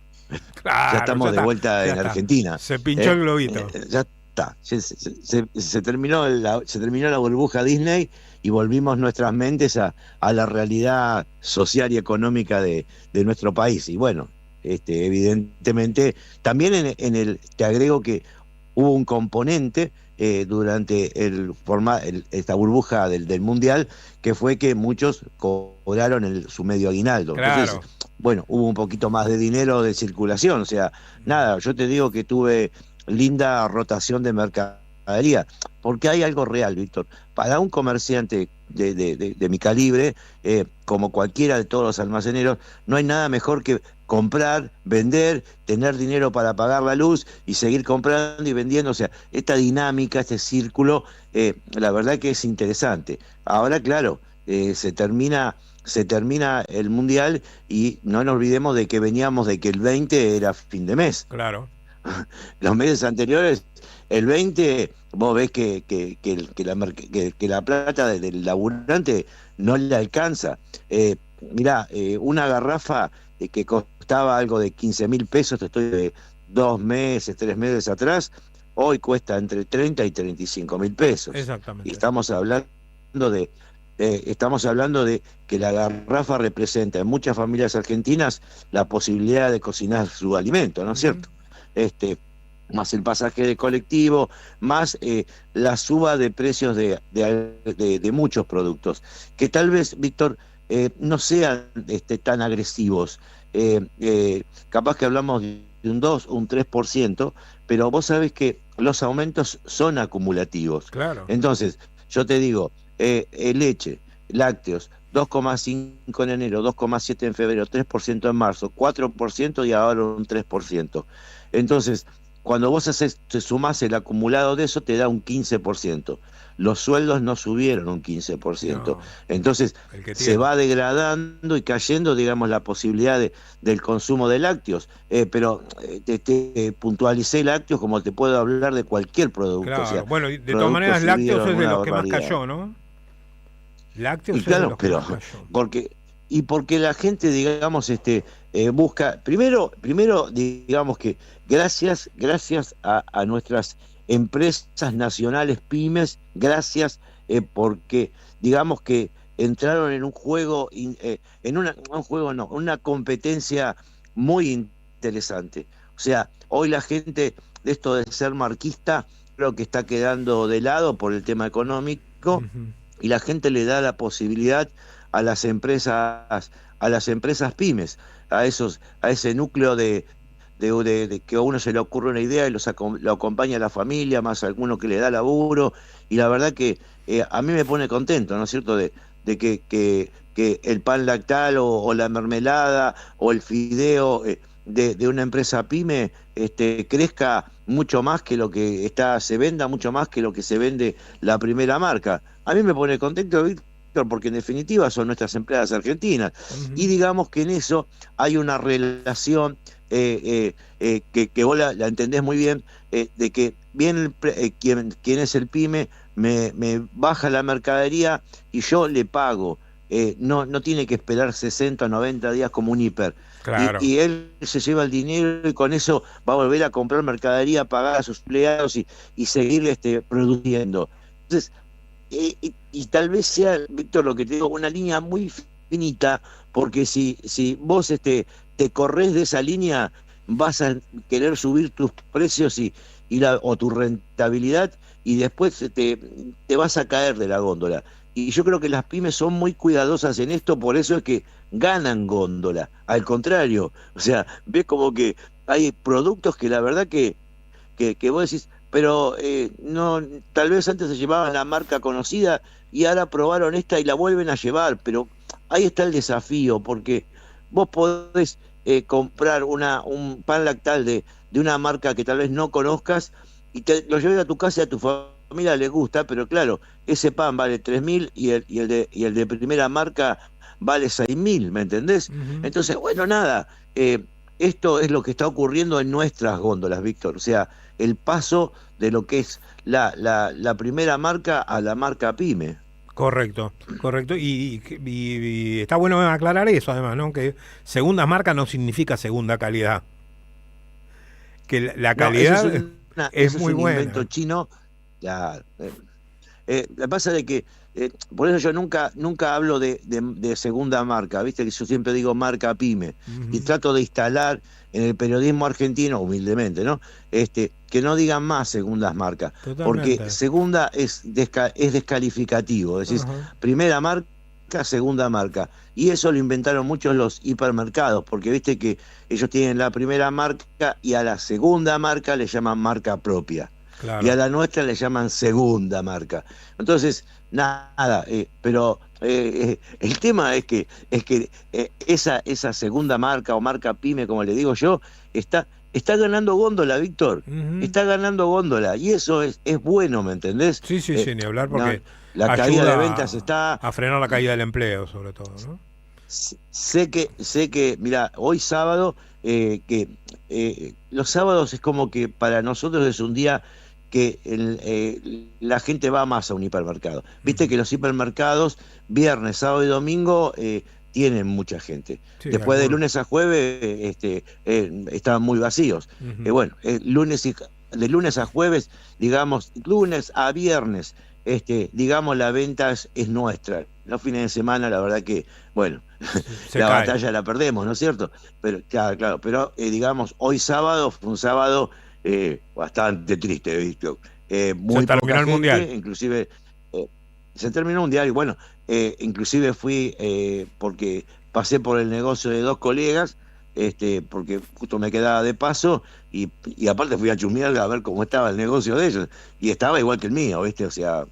Claro, ya estamos de vuelta en Argentina. Se pinchó el globito. Ya está. Se terminó la burbuja Disney y volvimos nuestras mentes a la realidad social y económica de nuestro país. Y bueno, evidentemente, también te agrego que hubo un componente durante esta burbuja del Mundial, que fue que muchos cobraron su medio aguinaldo. Claro. Entonces, bueno, hubo un poquito más de dinero de circulación. O sea, nada, yo te digo que tuve linda rotación de mercadería, porque hay algo real, Víctor. Para un comerciante de mi calibre, como cualquiera de todos los almaceneros, no hay nada mejor que comprar, vender, tener dinero para pagar la luz y seguir comprando y vendiendo. O sea, esta dinámica, este círculo, la verdad que es interesante. Ahora, claro, se termina el Mundial y no nos olvidemos de que veníamos de que el 20 era fin de mes. Claro. Los meses anteriores, el 20, vos ves que la plata del laburante no le alcanza. Mirá, una garrafa que costaba algo de 15.000 pesos, te estoy de 2 meses, 3 meses atrás, hoy cuesta entre 30 y 35.000 pesos. Exactamente. Y estamos hablando de que la garrafa representa en muchas familias argentinas la posibilidad de cocinar su alimento, ¿no es cierto? Más el pasaje de colectivo, más la suba de precios de muchos productos, que tal vez, Víctor, no sean tan agresivos. Capaz que hablamos de un 2 o un 3%, pero vos sabés que los aumentos son acumulativos. Claro. Entonces, yo te digo, leche, lácteos, 2,5 en enero, 2,7 en febrero, 3% en marzo, 4% y ahora un 3%. Entonces, cuando vos te sumás el acumulado de eso, te da un 15%. Los sueldos no subieron un 15%. No. Entonces, se va degradando y cayendo, digamos, la posibilidad del consumo de lácteos. Pero te puntualicé lácteos como te puedo hablar de cualquier producto. Claro. O sea, bueno, de todas maneras, lácteos es de los que más cayó, ¿no? Lácteos y claro, pero porque la gente, digamos, busca, primero digamos que gracias a nuestras empresas nacionales pymes, gracias porque digamos que entraron en un juego, una competencia muy interesante. O sea, hoy la gente de esto de ser marquista creo que está quedando de lado por el tema económico. Y la gente le da la posibilidad a las empresas pymes, a ese núcleo de que a uno se le ocurre una idea y lo acompaña la familia, más alguno que le da laburo, y la verdad que a mí me pone contento, ¿no es cierto?, de que el pan lactal o la mermelada o el fideo de una empresa pyme crezca mucho más que lo que se venda mucho más que lo que se vende la primera marca. A mí me pone contento, Víctor, porque en definitiva son nuestras empleadas argentinas. Y digamos que en eso hay una relación que vos la entendés muy bien, de que viene quien es el pyme, me baja la mercadería y yo le pago. No tiene que esperar 60 o 90 días como un hiper. Claro. Y él se lleva el dinero y con eso va a volver a comprar mercadería, pagar a sus empleados y seguir produciendo. Entonces, y tal vez sea, Víctor, lo que te digo, una línea muy finita, porque si vos te corres de esa línea, vas a querer subir tus precios o tu rentabilidad, y después te vas a caer de la góndola. Y yo creo que las pymes son muy cuidadosas en esto, por eso es que ganan góndola. Al contrario, o sea, ves como que hay productos que la verdad que vos decís, pero no, tal vez antes se llevaban la marca conocida y ahora probaron esta y la vuelven a llevar, pero ahí está el desafío, porque vos podés comprar un pan lactal de una marca que tal vez no conozcas y te lo lleves a tu casa y a tu familia les gusta, pero claro, ese pan vale 3.000 y el de primera marca vale 6.000, ¿me entendés? Entonces, bueno, nada, esto es lo que está ocurriendo en nuestras góndolas, Víctor, o sea, el paso de lo que es la primera marca a la marca pyme. Correcto. Y está bueno aclarar eso, además, ¿no? Que segunda marca no significa segunda calidad. Que la calidad es muy buena. Es un invento chino. Ya, lo que pasa es que por eso yo nunca hablo de segunda marca, viste que yo siempre digo marca pyme, y trato de instalar en el periodismo argentino, humildemente, ¿no? Que no digan más segundas marcas. Totalmente. Porque segunda es descalificativo, decís, primera marca segunda marca. Y eso lo inventaron muchos los hipermercados, porque viste que ellos tienen la primera marca y a la segunda marca le llaman marca propia. Claro. Y a la nuestra le llaman segunda marca. Entonces, nada, pero el tema es que esa segunda marca o marca pyme, como le digo yo, está ganando góndola, Víctor. Está ganando góndola. Y eso es bueno, ¿me entendés? Sí, ni hablar, porque la caída de ventas está a frenar la caída del empleo, sobre todo, ¿no? Sé que, mira, hoy sábado, los sábados es como que para nosotros es un día que la gente va más a un hipermercado. Viste que los hipermercados, viernes, sábado y domingo, tienen mucha gente. Sí, después de lunes a jueves estaban muy vacíos. Bueno, de lunes a jueves, digamos, lunes a viernes, digamos, la venta es nuestra. Los fines de semana, la verdad que, bueno, la batalla la perdemos, ¿no es cierto? Pero claro, pero digamos, hoy sábado fue un sábado bastante triste, ¿viste? Muy se terminó el mundial. Inclusive se terminó el mundial y bueno, inclusive fui porque pasé por el negocio de 2 colegas, porque justo me quedaba de paso y aparte fui a chusmear a ver cómo estaba el negocio de ellos y estaba igual que el mío, ¿viste? O sea,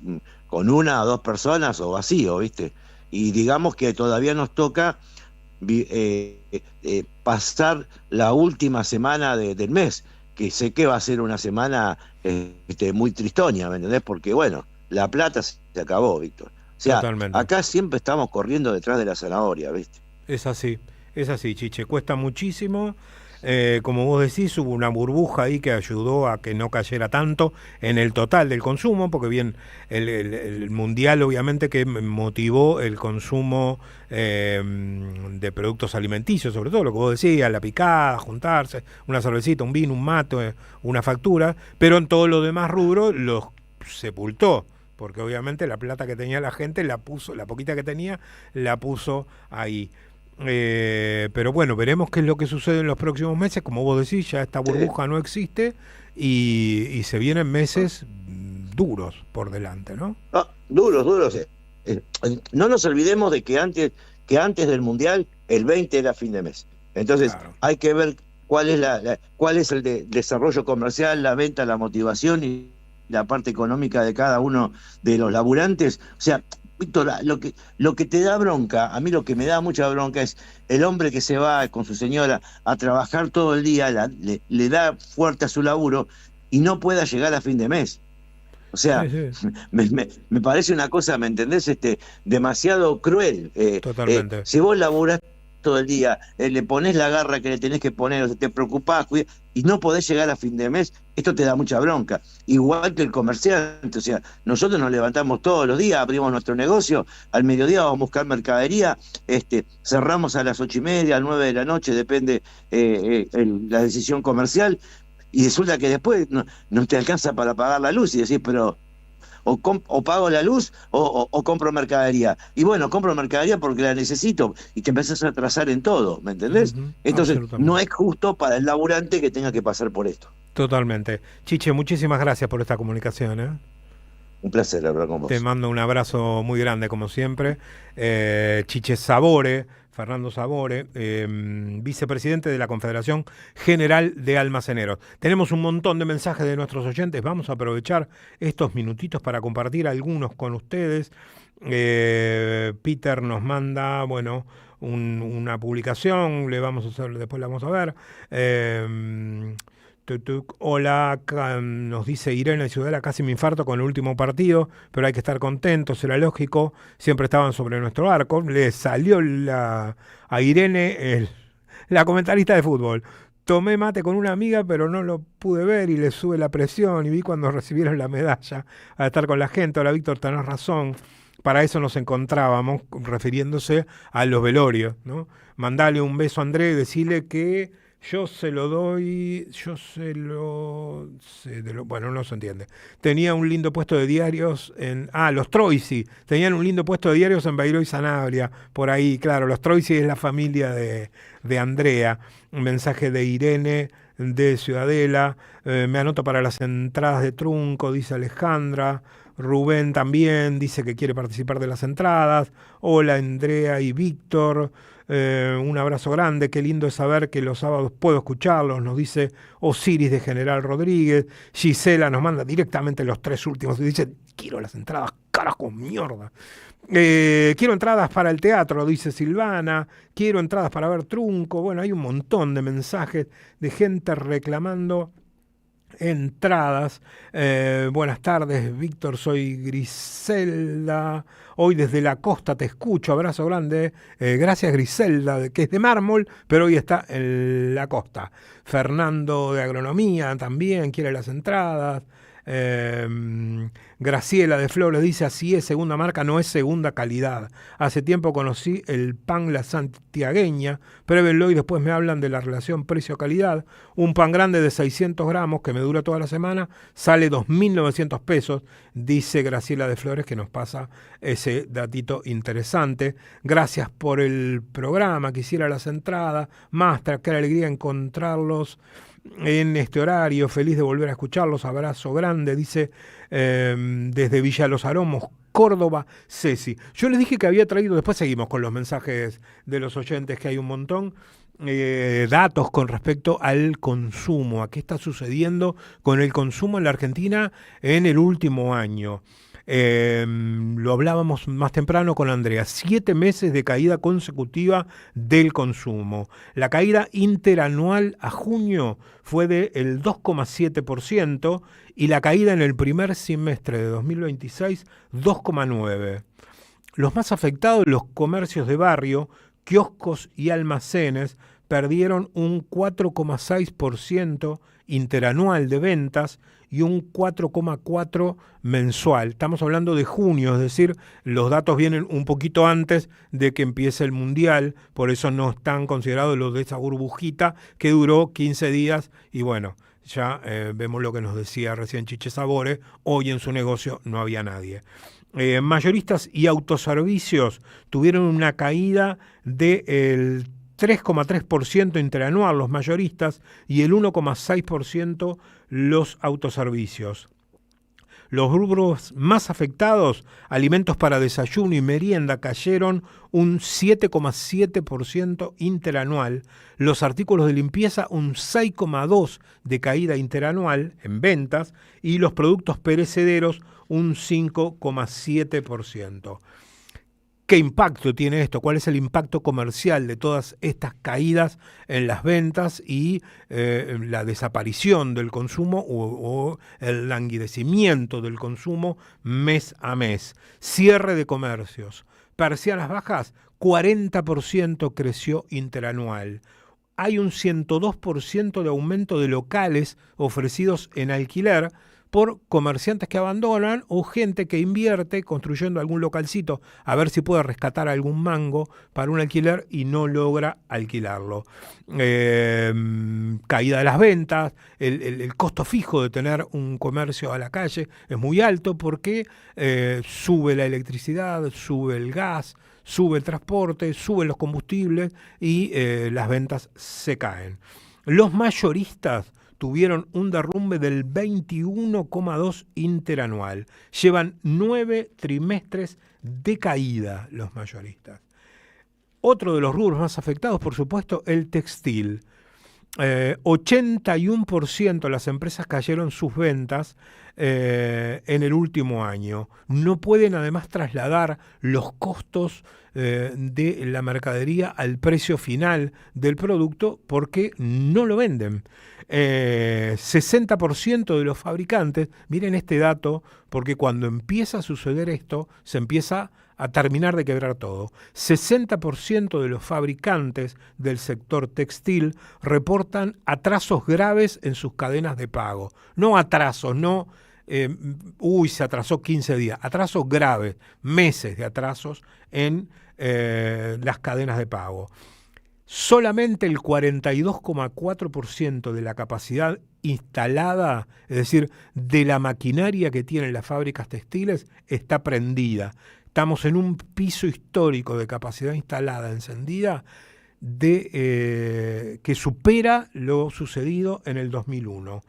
con 1 o 2 personas o vacío, ¿viste? Y digamos que todavía nos toca pasar la última semana del mes, que sé que va a ser una semana muy tristonia, ¿me entendés? Porque bueno, la plata se acabó, Víctor. O sea, totalmente. Acá siempre estamos corriendo detrás de la zanahoria, ¿viste? Es así, Chiche, cuesta muchísimo. Como vos decís, hubo una burbuja ahí que ayudó a que no cayera tanto en el total del consumo, porque bien, el mundial obviamente que motivó el consumo de productos alimenticios, sobre todo lo que vos decías, la picada, juntarse, una cervecita, un vino, un mate, una factura, pero en todo lo demás rubro los sepultó, porque obviamente la plata que tenía la gente la puso, la poquita que tenía, la puso ahí. Pero bueno, veremos qué es lo que sucede en los próximos meses. Como vos decís, ya esta burbuja no existe y se vienen meses duros por delante, ¿no? Duros. No nos olvidemos de que antes del Mundial, el 20 era fin de mes. Entonces, claro, hay que ver cuál es el desarrollo comercial, la venta, la motivación y la parte económica de cada uno de los laburantes. O sea, Víctor, lo que te da bronca, a mí lo que me da mucha bronca es el hombre que se va con su señora a trabajar todo el día, le da fuerte a su laburo y no pueda llegar a fin de mes. O sea, sí. Me parece una cosa, ¿me entendés? Demasiado cruel. Totalmente. Si vos laburás todo el día, le ponés la garra que le tenés que poner, o sea, te preocupás y no podés llegar a fin de mes, esto te da mucha bronca. Igual que el comerciante, o sea, nosotros nos levantamos todos los días, abrimos nuestro negocio, al mediodía vamos a buscar mercadería, cerramos a las 8:30, a 9 de la noche, depende la decisión comercial, y resulta que después no te alcanza para pagar la luz y decís, pero o pago la luz o compro mercadería. Y bueno, compro mercadería porque la necesito y te empezás a atrasar en todo, ¿me entendés? Entonces, no es justo para el laburante que tenga que pasar por esto. Totalmente. Chiche, muchísimas gracias por esta comunicación, ¿eh? Un placer hablar con vos. Te mando un abrazo muy grande, como siempre. Chiche Sabore, Fernando Sabore, vicepresidente de la Confederación General de Almaceneros. Tenemos un montón de mensajes de nuestros oyentes. Vamos a aprovechar estos minutitos para compartir algunos con ustedes. Peter nos manda, bueno, una publicación. Después la vamos a ver. Hola, nos dice Irene Ciudadela, casi me infarto con el último partido, pero hay que estar contentos, era lógico, siempre estaban sobre nuestro arco. Le salió a Irene la comentarista de fútbol. Tomé mate con una amiga, pero no lo pude ver y le sube la presión y vi cuando recibieron la medalla a estar con la gente. Hola Víctor, tenés razón. Para eso nos encontrábamos, refiriéndose a los velorios, ¿no? Mandale un beso a André y decirle que yo se lo doy, bueno, no se entiende. Tenía un lindo puesto de diarios los Troisi, tenían un lindo puesto de diarios en Bayró y Sanabria, por ahí, claro, los Troisi es la familia de Andrea. Un mensaje de Irene de Ciudadela, me anoto para las entradas de Trunco, dice Alejandra. Rubén también dice que quiere participar de las entradas. Hola Andrea y Víctor. Un abrazo grande, qué lindo es saber que los sábados puedo escucharlos, nos dice Osiris de General Rodríguez. Gisela nos manda directamente los 3 últimos y dice, quiero las entradas, carajo, mierda. Quiero entradas para el teatro, dice Silvana. Quiero entradas para ver Trunco. Bueno, hay un montón de mensajes de gente reclamando entradas. Buenas tardes, Víctor, soy Griselda. Hoy desde la costa te escucho, abrazo grande. Gracias, Griselda, que es de mármol, pero hoy está en la costa. Fernando de Agronomía también quiere las entradas. Graciela de Flores dice, así es, segunda marca no es segunda calidad. Hace tiempo conocí el pan La Santiagueña, pruébenlo y después me hablan de la relación precio-calidad. Un pan grande de 600 gramos que me dura toda la semana sale 2.900 pesos, dice Graciela de Flores, que nos pasa ese datito interesante. Gracias por el programa, quisiera las entradas. Mastra, qué alegría encontrarlos en este horario, feliz de volver a escucharlos, abrazo grande, dice desde Villa Los Aromos, Córdoba, Ceci. Yo les dije que había traído, después seguimos con los mensajes de los oyentes, que hay un montón, datos con respecto al consumo, a qué está sucediendo con el consumo en la Argentina en el último año. Lo hablábamos más temprano con Andrea, 7 meses de caída consecutiva del consumo. La caída interanual a junio fue del 2,7% y la caída en el primer semestre de 2026, 2,9%. Los más afectados, los comercios de barrio, kioscos y almacenes, perdieron un 4,6% interanual de ventas y un 4,4% mensual. Estamos hablando de junio, es decir, los datos vienen un poquito antes de que empiece el Mundial, por eso no están considerados los de esa burbujita que duró 15 días y bueno, ya vemos lo que nos decía recién Chiche Sabore, hoy en su negocio no había nadie. Mayoristas y autoservicios tuvieron una caída del 3,3% interanual los mayoristas y el 1,6% los autoservicios. Los rubros más afectados, alimentos para desayuno y merienda, cayeron un 7,7% interanual. Los artículos de limpieza un 6,2% de caída interanual en ventas y los productos perecederos un 5,7%. ¿Qué impacto tiene esto? ¿Cuál es el impacto comercial de todas estas caídas en las ventas y la desaparición del consumo o el languidecimiento del consumo mes a mes? Cierre de comercios. Persianas bajas, 40% creció interanual. Hay un 102% de aumento de locales ofrecidos en alquiler por comerciantes que abandonan o gente que invierte construyendo algún localcito a ver si puede rescatar algún mango para un alquiler y no logra alquilarlo. Caída de las ventas, el costo fijo de tener un comercio a la calle es muy alto porque sube la electricidad, sube el gas, sube el transporte, suben los combustibles y las ventas se caen. Los mayoristas tuvieron un derrumbe del 21,2% interanual. Llevan 9 trimestres de caída los mayoristas. Otro de los rubros más afectados, por supuesto, el textil. 81% de las empresas cayeron sus ventas en el último año. No pueden además trasladar los costos de la mercadería al precio final del producto porque no lo venden. 60% de los fabricantes, miren este dato, porque cuando empieza a suceder esto, se empieza a terminar de quebrar todo. 60% de los fabricantes del sector textil reportan atrasos graves en sus cadenas de pago. No atrasos, no, se atrasó 15 días, atrasos graves, meses de atrasos en las cadenas de pago. Solamente el 42,4% de la capacidad instalada, es decir, de la maquinaria que tienen las fábricas textiles, está prendida. Estamos en un piso histórico de capacidad instalada, encendida, que supera lo sucedido en el 2001.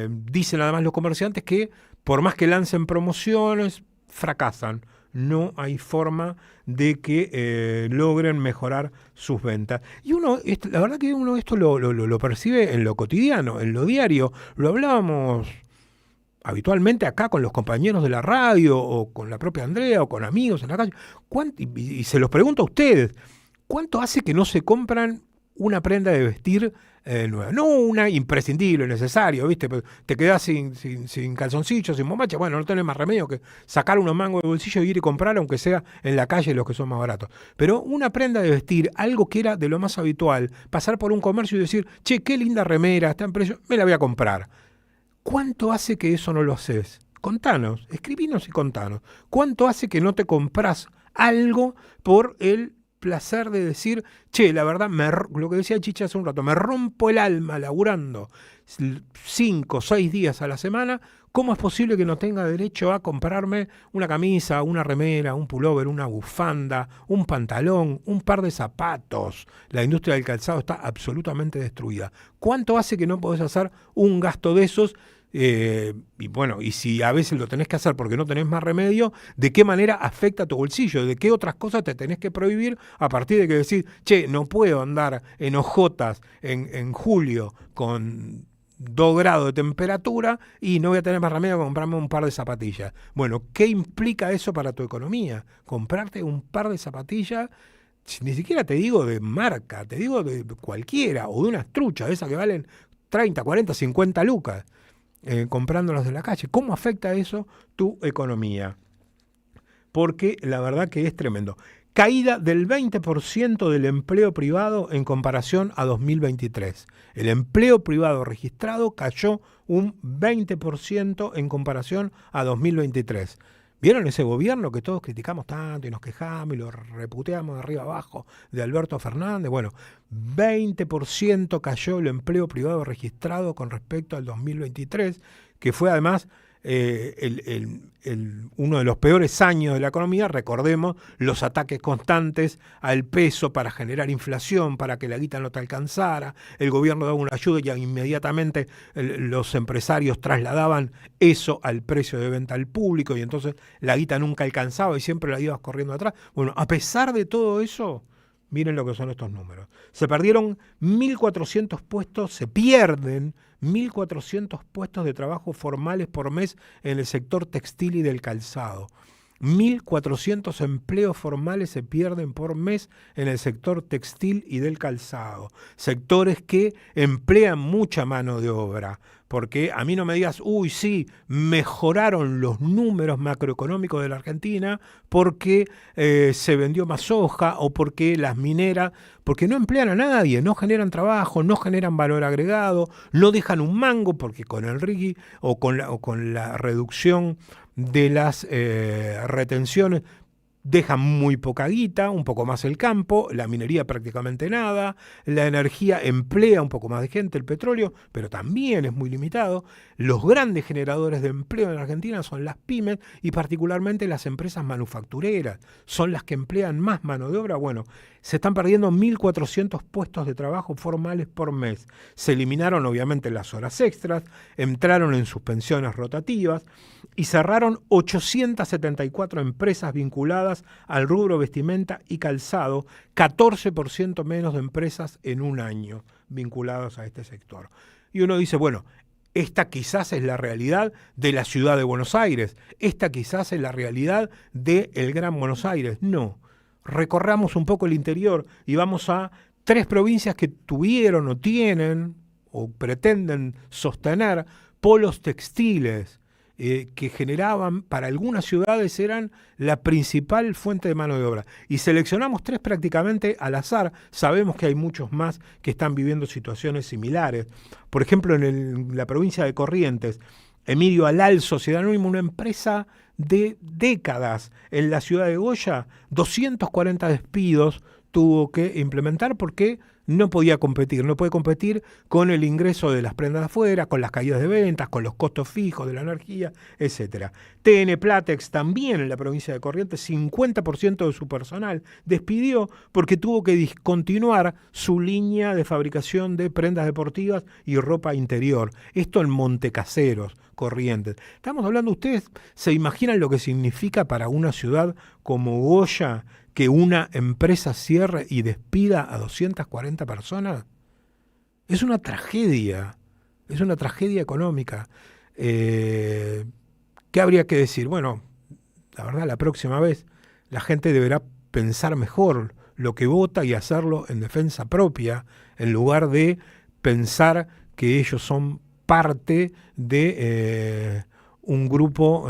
Dicen además los comerciantes que por más que lancen promociones, fracasan. No hay forma de que logren mejorar sus ventas. Y la verdad que uno esto lo percibe en lo cotidiano, en lo diario. Lo hablábamos habitualmente acá con los compañeros de la radio, o con la propia Andrea, o con amigos en la calle. Y se los pregunto a ustedes, ¿cuánto hace que no se compran una prenda de vestir nueva? No una imprescindible, necesario, ¿viste? Te quedás sin calzoncillos, sin bombacha, bueno, no tenés más remedio que sacar unos mangos de bolsillo y ir y comprar, aunque sea en la calle los que son más baratos. Pero una prenda de vestir, algo que era de lo más habitual, pasar por un comercio y decir, che, qué linda remera, está en precio, me la voy a comprar. ¿Cuánto hace que eso no lo haces? Contanos, escribinos y contanos. ¿Cuánto hace que no te compras algo por el placer de decir, che, la verdad, lo que decía Chicha hace un rato, me rompo el alma laburando 5 o 6 días a la semana, ¿cómo es posible que no tenga derecho a comprarme una camisa, una remera, un pullover, una bufanda, un pantalón, un par de zapatos? La industria del calzado está absolutamente destruida. ¿Cuánto hace que no podés hacer un gasto de esos? Y si a veces lo tenés que hacer porque no tenés más remedio, ¿de qué manera afecta tu bolsillo? ¿De qué otras cosas te tenés que prohibir a partir de que decís, che, no puedo andar en hojotas en julio con 2 grados de temperatura y no voy a tener más remedio que comprarme un par de zapatillas? Bueno, ¿qué implica eso para tu economía? Comprarte un par de zapatillas, ni siquiera te digo de marca, te digo de cualquiera, o de unas truchas, esas que valen 30, 40, 50 lucas. Comprándolos de la calle. ¿Cómo afecta eso tu economía? Porque la verdad que es tremendo. Caída del 20% del empleo privado en comparación a 2023. El empleo privado registrado cayó un 20% en comparación a 2023. ¿Vieron ese gobierno que todos criticamos tanto y nos quejamos y lo reputeamos de arriba abajo de Alberto Fernández? Bueno, 20% cayó el empleo privado registrado con respecto al 2023, que fue además uno de los peores años de la economía. Recordemos los ataques constantes al peso para generar inflación, para que la guita no te alcanzara. El gobierno daba una ayuda y inmediatamente los empresarios trasladaban eso al precio de venta al público, y entonces la guita nunca alcanzaba y siempre la ibas corriendo atrás. Bueno, a pesar de todo eso, miren lo que son estos números. Se perdieron 1.400 puestos, se pierden 1.400 puestos de trabajo formales por mes en el sector textil y del calzado. 1.400 empleos formales se pierden por mes en el sector textil y del calzado. Sectores que emplean mucha mano de obra. Porque a mí no me digas, uy, sí, mejoraron los números macroeconómicos de la Argentina porque se vendió más soja o porque las mineras, porque no emplean a nadie, no generan trabajo, no generan valor agregado, no dejan un mango, porque con el RIGI o con la reducción de las retenciones dejan muy poca guita, un poco más el campo, la minería prácticamente nada, la energía emplea un poco más de gente, el petróleo, pero también es muy limitado. Los grandes generadores de empleo en Argentina son las pymes y particularmente las empresas manufactureras, son las que emplean más mano de obra. Bueno, se están perdiendo 1.400 puestos de trabajo formales por mes. Se eliminaron obviamente las horas extras, entraron en suspensiones rotativas y cerraron 874 empresas vinculadas al rubro vestimenta y calzado, 14% menos de empresas en un año vinculadas a este sector. Y uno dice, bueno, esta quizás es la realidad de la ciudad de Buenos Aires, esta quizás es la realidad del Gran Buenos Aires. No, recorramos un poco el interior y vamos a 3 provincias que tuvieron o tienen o pretenden sostener polos textiles, que generaban, para algunas ciudades eran la principal fuente de mano de obra. Y seleccionamos 3 prácticamente al azar. Sabemos que hay muchos más que están viviendo situaciones similares. Por ejemplo, en la provincia de Corrientes, Emilio Alal, Sociedad Anónima, una empresa de décadas en la ciudad de Goya, 240 despidos tuvo que implementar porque no podía competir, no puede competir con el ingreso de las prendas de afuera, con las caídas de ventas, con los costos fijos de la energía, etc. TN Platex también en la provincia de Corrientes, 50% de su personal despidió porque tuvo que discontinuar su línea de fabricación de prendas deportivas y ropa interior. Esto en Montecaseros, Corrientes. Estamos hablando, ustedes se imaginan lo que significa para una ciudad como Goya que una empresa cierre y despida a 240 personas. Es una tragedia económica. ¿Qué habría que decir? Bueno, la verdad, la próxima vez la gente deberá pensar mejor lo que vota y hacerlo en defensa propia, en lugar de pensar que ellos son parte de un grupo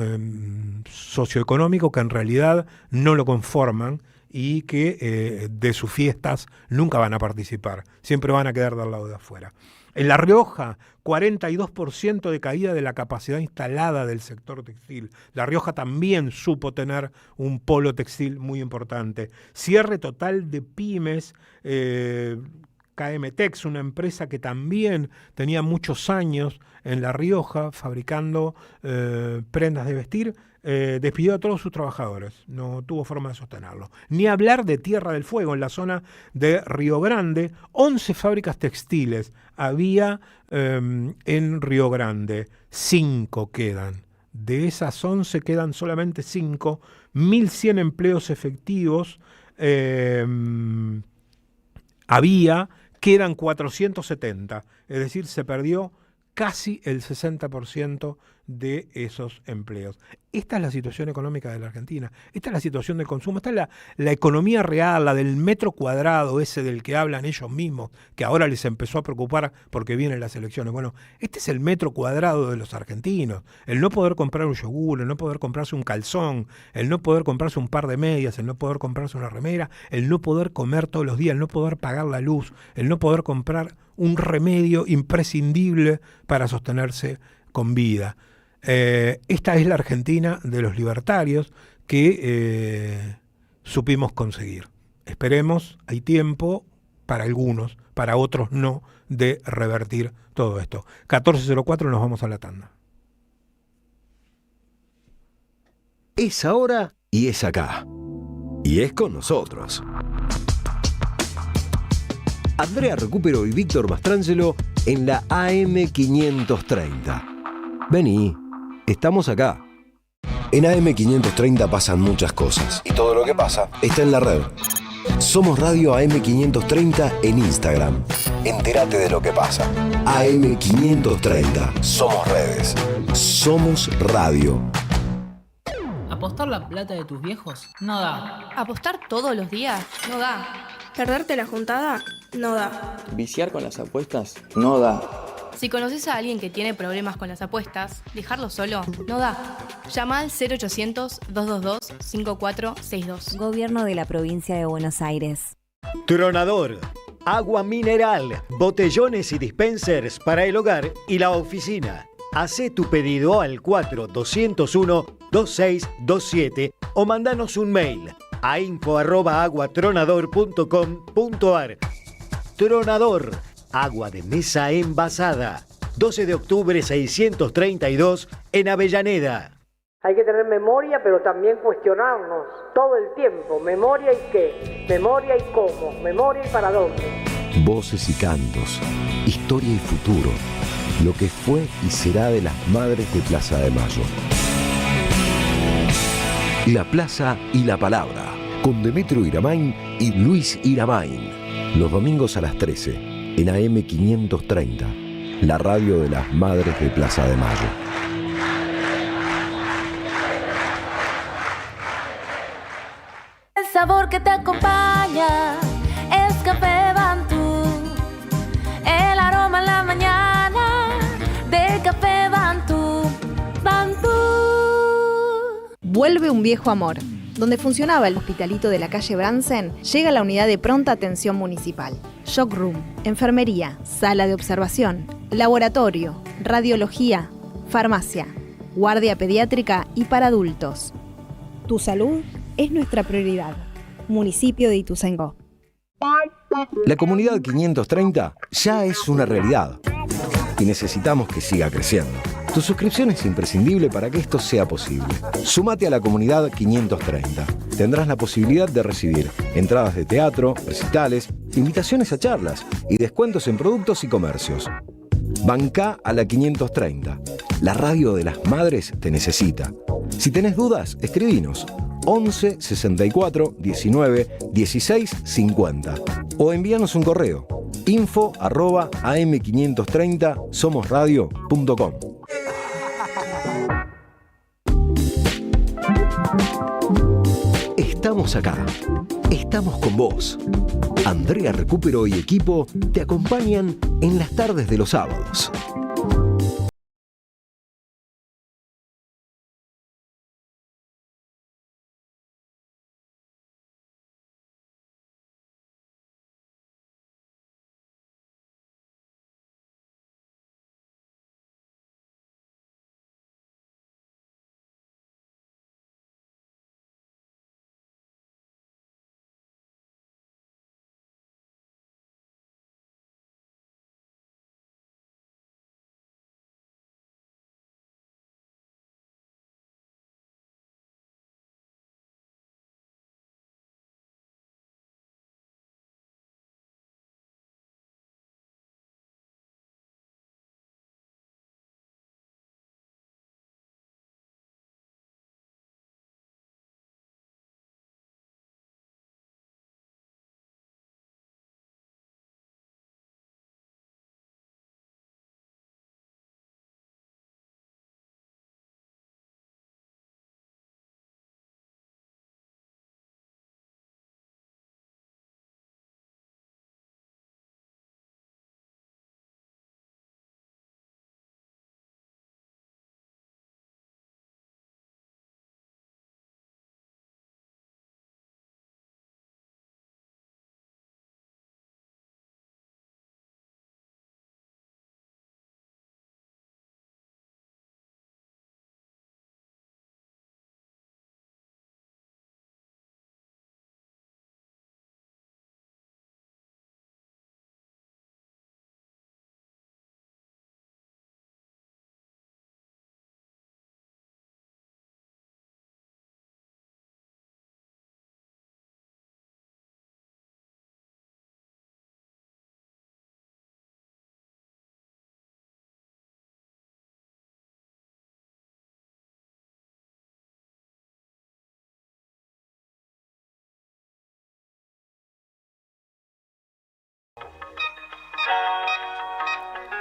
socioeconómico que en realidad no lo conforman y que de sus fiestas nunca van a participar, siempre van a quedar del lado de afuera. En La Rioja, 42% de caída de la capacidad instalada del sector textil. La Rioja también supo tener un polo textil muy importante. Cierre total de pymes. KMTex, una empresa que también tenía muchos años en La Rioja fabricando prendas de vestir, despidió a todos sus trabajadores, no tuvo forma de sostenerlo. Ni hablar de Tierra del Fuego, en la zona de Río Grande, 11 fábricas textiles había en Río Grande, 5 quedan. De esas 11 quedan solamente 5, 1.100 empleos efectivos había, quedan 470, es decir, se perdió casi el 60% de esos empleos. Esta es la situación económica de la Argentina, esta es la situación del consumo, esta es la economía real, la del metro cuadrado ese del que hablan ellos mismos, que ahora les empezó a preocupar porque vienen las elecciones. Bueno, este es el metro cuadrado de los argentinos, el no poder comprar un yogur, el no poder comprarse un calzón, el no poder comprarse un par de medias, el no poder comprarse una remera, el no poder comer todos los días, el no poder pagar la luz, el no poder comprar un remedio imprescindible para sostenerse con vida. Esta es la Argentina de los libertarios que supimos conseguir. Esperemos, hay tiempo para algunos, para otros no, de revertir todo esto. 14:04, nos vamos a la tanda. Es ahora y es acá. Y es con nosotros. Andrea Recupero y Víctor Mastrangelo en la AM530. Vení, estamos acá. En AM530 pasan muchas cosas. Y todo lo que pasa está en la red. Somos Radio AM530 en Instagram. Entérate de lo que pasa. AM530. Somos redes. Somos radio. ¿Apostar la plata de tus viejos? No da. ¿Apostar todos los días? No da. ¿Perderte la juntada? No da. ¿Viciar con las apuestas? No da. Si conoces a alguien que tiene problemas con las apuestas, dejarlo solo no da. Llama al 0800-222-5462. Gobierno de la Provincia de Buenos Aires. Tronador. Agua mineral, botellones y dispensers para el hogar y la oficina. Hacé tu pedido al 4201-2627 o mandanos un mail a info@aguatronador.com.ar. Tronador, agua de mesa envasada. 12 de octubre 632 en Avellaneda. Hay que tener memoria, pero también cuestionarnos todo el tiempo. ¿Memoria y qué? ¿Memoria y cómo? ¿Memoria y para dónde? Voces y cantos, historia y futuro. Lo que fue y será de las madres de Plaza de Mayo. La Plaza y la Palabra, con Demetrio Iramain y Luis Iramain. Los domingos a las 13, en AM530, la radio de las madres de Plaza de Mayo. El sabor que te acompaña es Café Bantú. El aroma en la mañana de Café Bantú. Bantú. Vuelve un viejo amor. Donde funcionaba el hospitalito de la calle Bransen, llega la unidad de pronta atención municipal. Shock Room, enfermería, sala de observación, laboratorio, radiología, farmacia, guardia pediátrica y para adultos. Tu salud es nuestra prioridad. Municipio de Ituzaingó. La comunidad 530 ya es una realidad y necesitamos que siga creciendo. Tu suscripción es imprescindible para que esto sea posible. Sumate a la comunidad 530. Tendrás la posibilidad de recibir entradas de teatro, recitales, invitaciones a charlas y descuentos en productos y comercios. Bancá a la 530. La radio de las madres te necesita. Si tenés dudas, escribinos 11 64 19 16 50 o envíanos un correo info@am530somosradio.com. Estamos acá. Estamos con vos. Andrea Recupero y equipo te acompañan en las tardes de los sábados.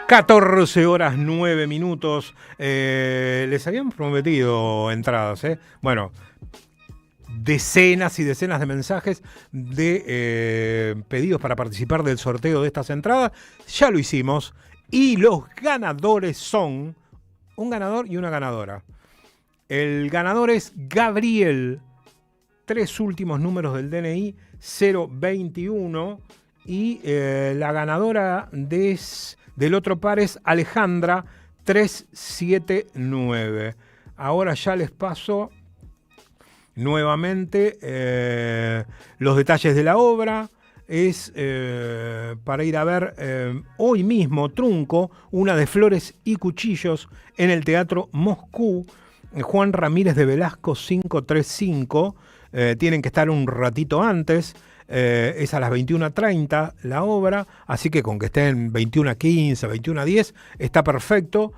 (14:09). Les habían prometido entradas, ¿eh? Bueno, decenas y decenas de mensajes de pedidos para participar del sorteo de estas entradas. Ya lo hicimos. Y los ganadores son un ganador y una ganadora. El ganador es Gabriel. 3 últimos números del DNI, 021. Y la ganadora del otro par es Alejandra, 379. Ahora ya les paso nuevamente los detalles de la obra. Es para ir a ver hoy mismo, Trunco, una de Flores y Cuchillos en el Teatro Moscú. Juan Ramírez de Velasco 535. Tienen que estar un ratito antes. Es a las 21:30 la obra, así que con que estén 21:15, 21:10 está perfecto.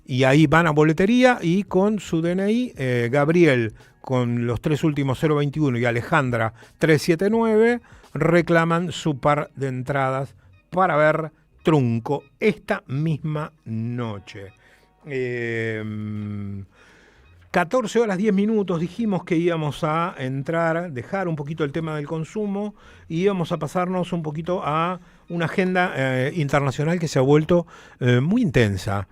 Y ahí van a boletería y con su DNI, Gabriel con los 3 últimos 021 y Alejandra 379 reclaman su par de entradas para ver Trunco esta misma noche. 14:10. Dijimos que íbamos a dejar un poquito el tema del consumo y íbamos a pasarnos un poquito a una agenda internacional que se ha vuelto muy intensa.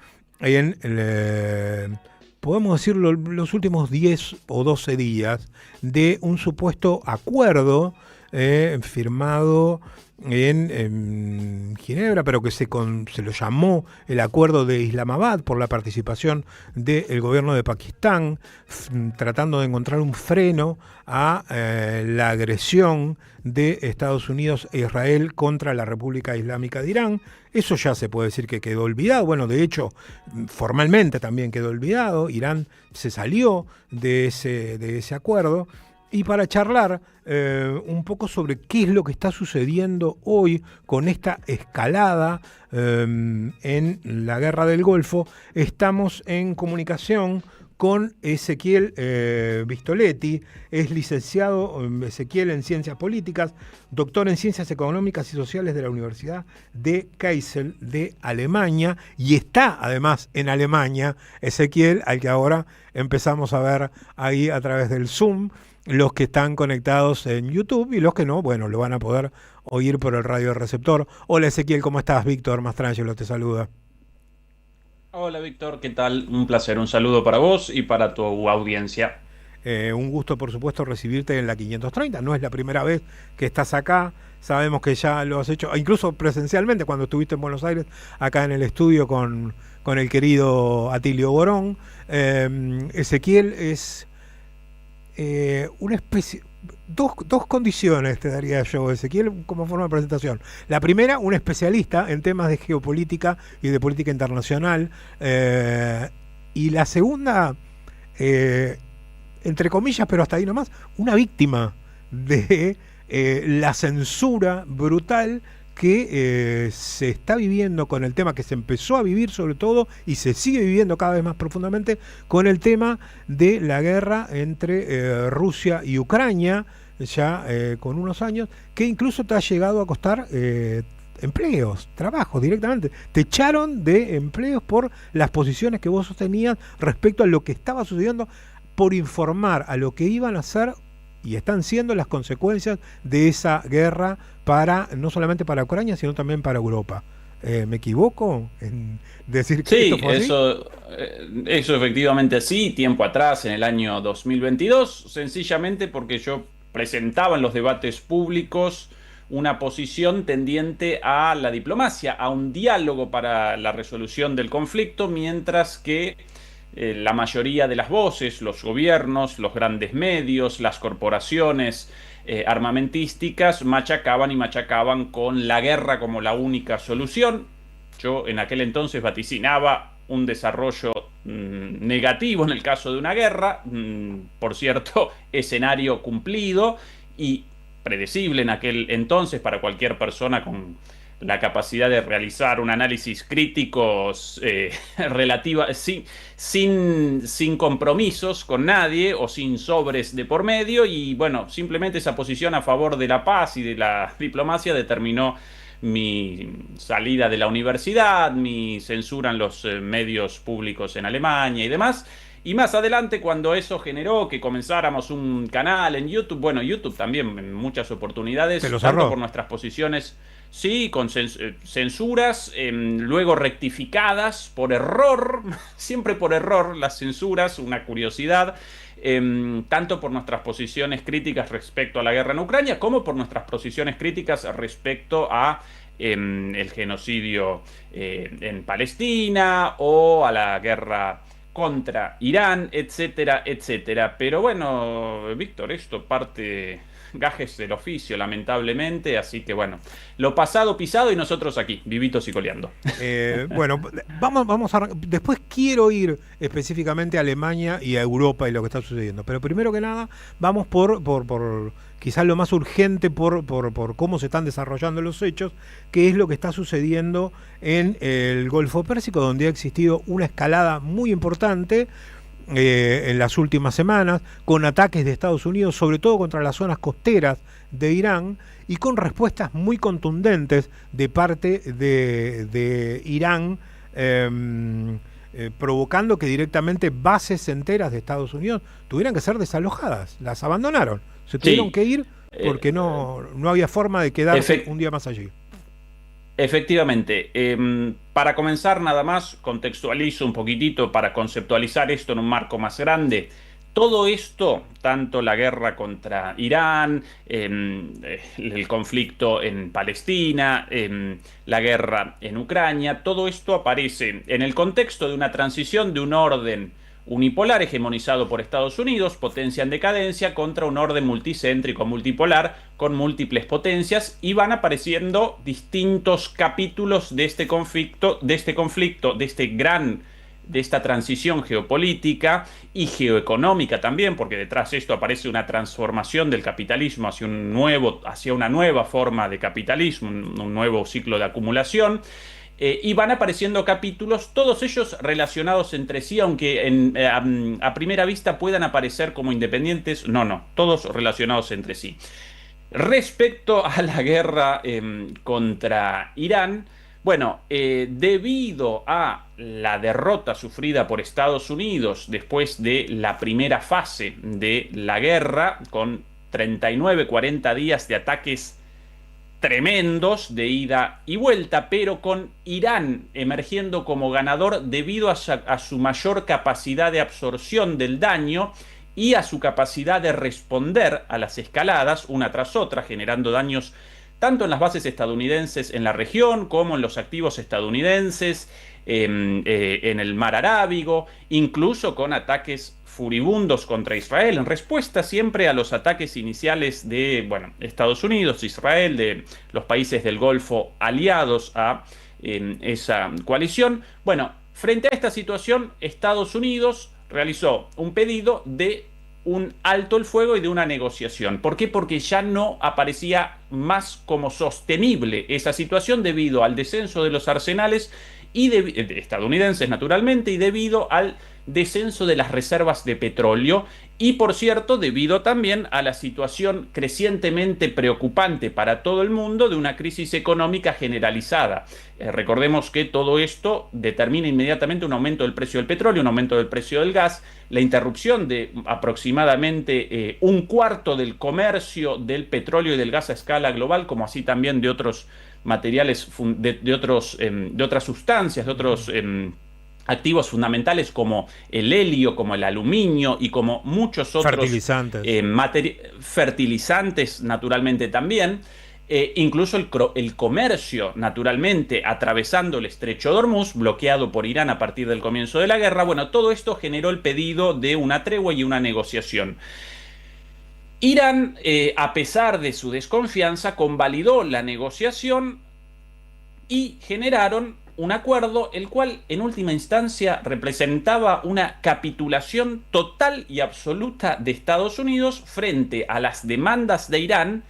Podemos decirlo, los últimos 10 o 12 días de un supuesto acuerdo firmado en Ginebra, pero que se lo llamó el Acuerdo de Islamabad por la participación del gobierno de Pakistán, tratando de encontrar un freno a la agresión de Estados Unidos e Israel contra la República Islámica de Irán. Eso ya se puede decir que quedó olvidado. Bueno, de hecho, formalmente también quedó olvidado. Irán se salió de ese acuerdo. Y para charlar un poco sobre qué es lo que está sucediendo hoy con esta escalada en la guerra del Golfo, estamos en comunicación con Ezequiel Vistoletti. Es licenciado Ezequiel en Ciencias Políticas, doctor en Ciencias Económicas y Sociales de la Universidad de Kassel de Alemania, y está además en Alemania Ezequiel, al que ahora empezamos a ver ahí a través del Zoom, los que están conectados en YouTube, y los que no, bueno, lo van a poder oír por el radio receptor. Hola Ezequiel, ¿cómo estás? Víctor Mastrangelo te saluda. Hola Víctor, ¿qué tal? Un placer, un saludo para vos y para tu audiencia. Un gusto, por supuesto, recibirte en la 530. No es la primera vez que estás acá. Sabemos que ya lo has hecho, incluso presencialmente, cuando estuviste en Buenos Aires, acá en el estudio con el querido Atilio Borón. Ezequiel es una especie... Dos condiciones te daría yo, Ezequiel, como forma de presentación. La primera, un especialista en temas de geopolítica y de política internacional. Y la segunda, entre comillas, pero hasta ahí nomás, una víctima de la censura brutal que se está viviendo con el tema, que se empezó a vivir sobre todo y se sigue viviendo cada vez más profundamente con el tema de la guerra entre Rusia y Ucrania, ya con unos años, que incluso te ha llegado a costar empleos, trabajos directamente. Te echaron de empleos por las posiciones que vos sostenías respecto a lo que estaba sucediendo, por informar a lo que iban a hacer y están siendo las consecuencias de esa guerra, no solamente para Ucrania, sino también para Europa. ¿Me equivoco en decir que sí, esto fue así? Eso efectivamente sí, tiempo atrás, en el año 2022, sencillamente porque yo presentaba en los debates públicos una posición tendiente a la diplomacia, a un diálogo para la resolución del conflicto, mientras que la mayoría de las voces, los gobiernos, los grandes medios, las corporaciones armamentísticas machacaban con la guerra como la única solución. Yo en aquel entonces vaticinaba un desarrollo negativo en el caso de una guerra, por cierto, escenario cumplido y predecible en aquel entonces para cualquier persona con la capacidad de realizar un análisis crítico relativa, sin compromisos con nadie o sin sobres de por medio, y bueno, simplemente esa posición a favor de la paz y de la diplomacia determinó mi salida de la universidad, mi censura en los medios públicos en Alemania y demás. Y más adelante, cuando eso generó que comenzáramos un canal en YouTube, bueno, YouTube también en muchas oportunidades, tanto por nuestras posiciones, sí, con censuras, luego rectificadas por error, siempre por error las censuras, una curiosidad, tanto por nuestras posiciones críticas respecto a la guerra en Ucrania, como por nuestras posiciones críticas respecto a el genocidio en Palestina o a la guerra contra Irán, etcétera, etcétera. Pero bueno, Víctor, esto parte gajes del oficio, lamentablemente, así que bueno, lo pasado pisado y nosotros aquí, vivitos y coleando. Bueno, vamos a... Después quiero ir específicamente a Alemania y a Europa y lo que está sucediendo, pero primero que nada vamos por quizás lo más urgente, por cómo se están desarrollando los hechos, que es lo que está sucediendo en el Golfo Pérsico, donde ha existido una escalada muy importante en las últimas semanas, con ataques de Estados Unidos, sobre todo contra las zonas costeras de Irán, y con respuestas muy contundentes de parte de Irán, provocando que directamente bases enteras de Estados Unidos tuvieran que ser desalojadas. Las abandonaron, se tuvieron que ir porque no había forma de quedarse un día más allí. Efectivamente. Para comenzar, nada más, contextualizo un poquitito para conceptualizar esto en un marco más grande. Todo esto, tanto la guerra contra Irán, el conflicto en Palestina, la guerra en Ucrania, todo esto aparece en el contexto de una transición de un orden unipolar hegemonizado por Estados Unidos, potencia en decadencia, contra un orden multicéntrico, multipolar, con múltiples potencias, y van apareciendo distintos capítulos de este conflicto, de esta transición geopolítica y geoeconómica también, porque detrás de esto aparece una transformación del capitalismo hacia una nueva forma de capitalismo, un nuevo ciclo de acumulación. Y van apareciendo capítulos, todos ellos relacionados entre sí, aunque a primera vista puedan aparecer como independientes. No, todos relacionados entre sí. Respecto a la guerra contra Irán, bueno, debido a la derrota sufrida por Estados Unidos después de la primera fase de la guerra, con 39-40 días de ataques tremendos de ida y vuelta, pero con Irán emergiendo como ganador debido a su mayor capacidad de absorción del daño y a su capacidad de responder a las escaladas una tras otra, generando daños tanto en las bases estadounidenses en la región como en los activos estadounidenses en el mar Arábigo, incluso con ataques furibundos contra Israel, en respuesta siempre a los ataques iniciales de Estados Unidos, Israel, de los países del Golfo aliados a esa coalición. Bueno, frente a esta situación, Estados Unidos realizó un pedido de un alto el fuego y de una negociación. ¿Por qué? Porque ya no aparecía más como sostenible esa situación debido al descenso de los arsenales estadounidenses, naturalmente, y debido al descenso de las reservas de petróleo y, por cierto, debido también a la situación crecientemente preocupante para todo el mundo de una crisis económica generalizada. Recordemos que todo esto determina inmediatamente un aumento del precio del petróleo, un aumento del precio del gas, la interrupción de aproximadamente un cuarto del comercio del petróleo y del gas a escala global, como así también de otros materiales, de otras sustancias, de otros activos fundamentales como el helio, como el aluminio y como muchos otros fertilizantes naturalmente también, incluso el comercio naturalmente atravesando el estrecho de Hormuz, bloqueado por Irán a partir del comienzo de la guerra. Bueno, todo esto generó el pedido de una tregua y una negociación. Irán, a pesar de su desconfianza, convalidó la negociación y generaron un acuerdo, el cual en última instancia representaba una capitulación total y absoluta de Estados Unidos frente a las demandas de Irán,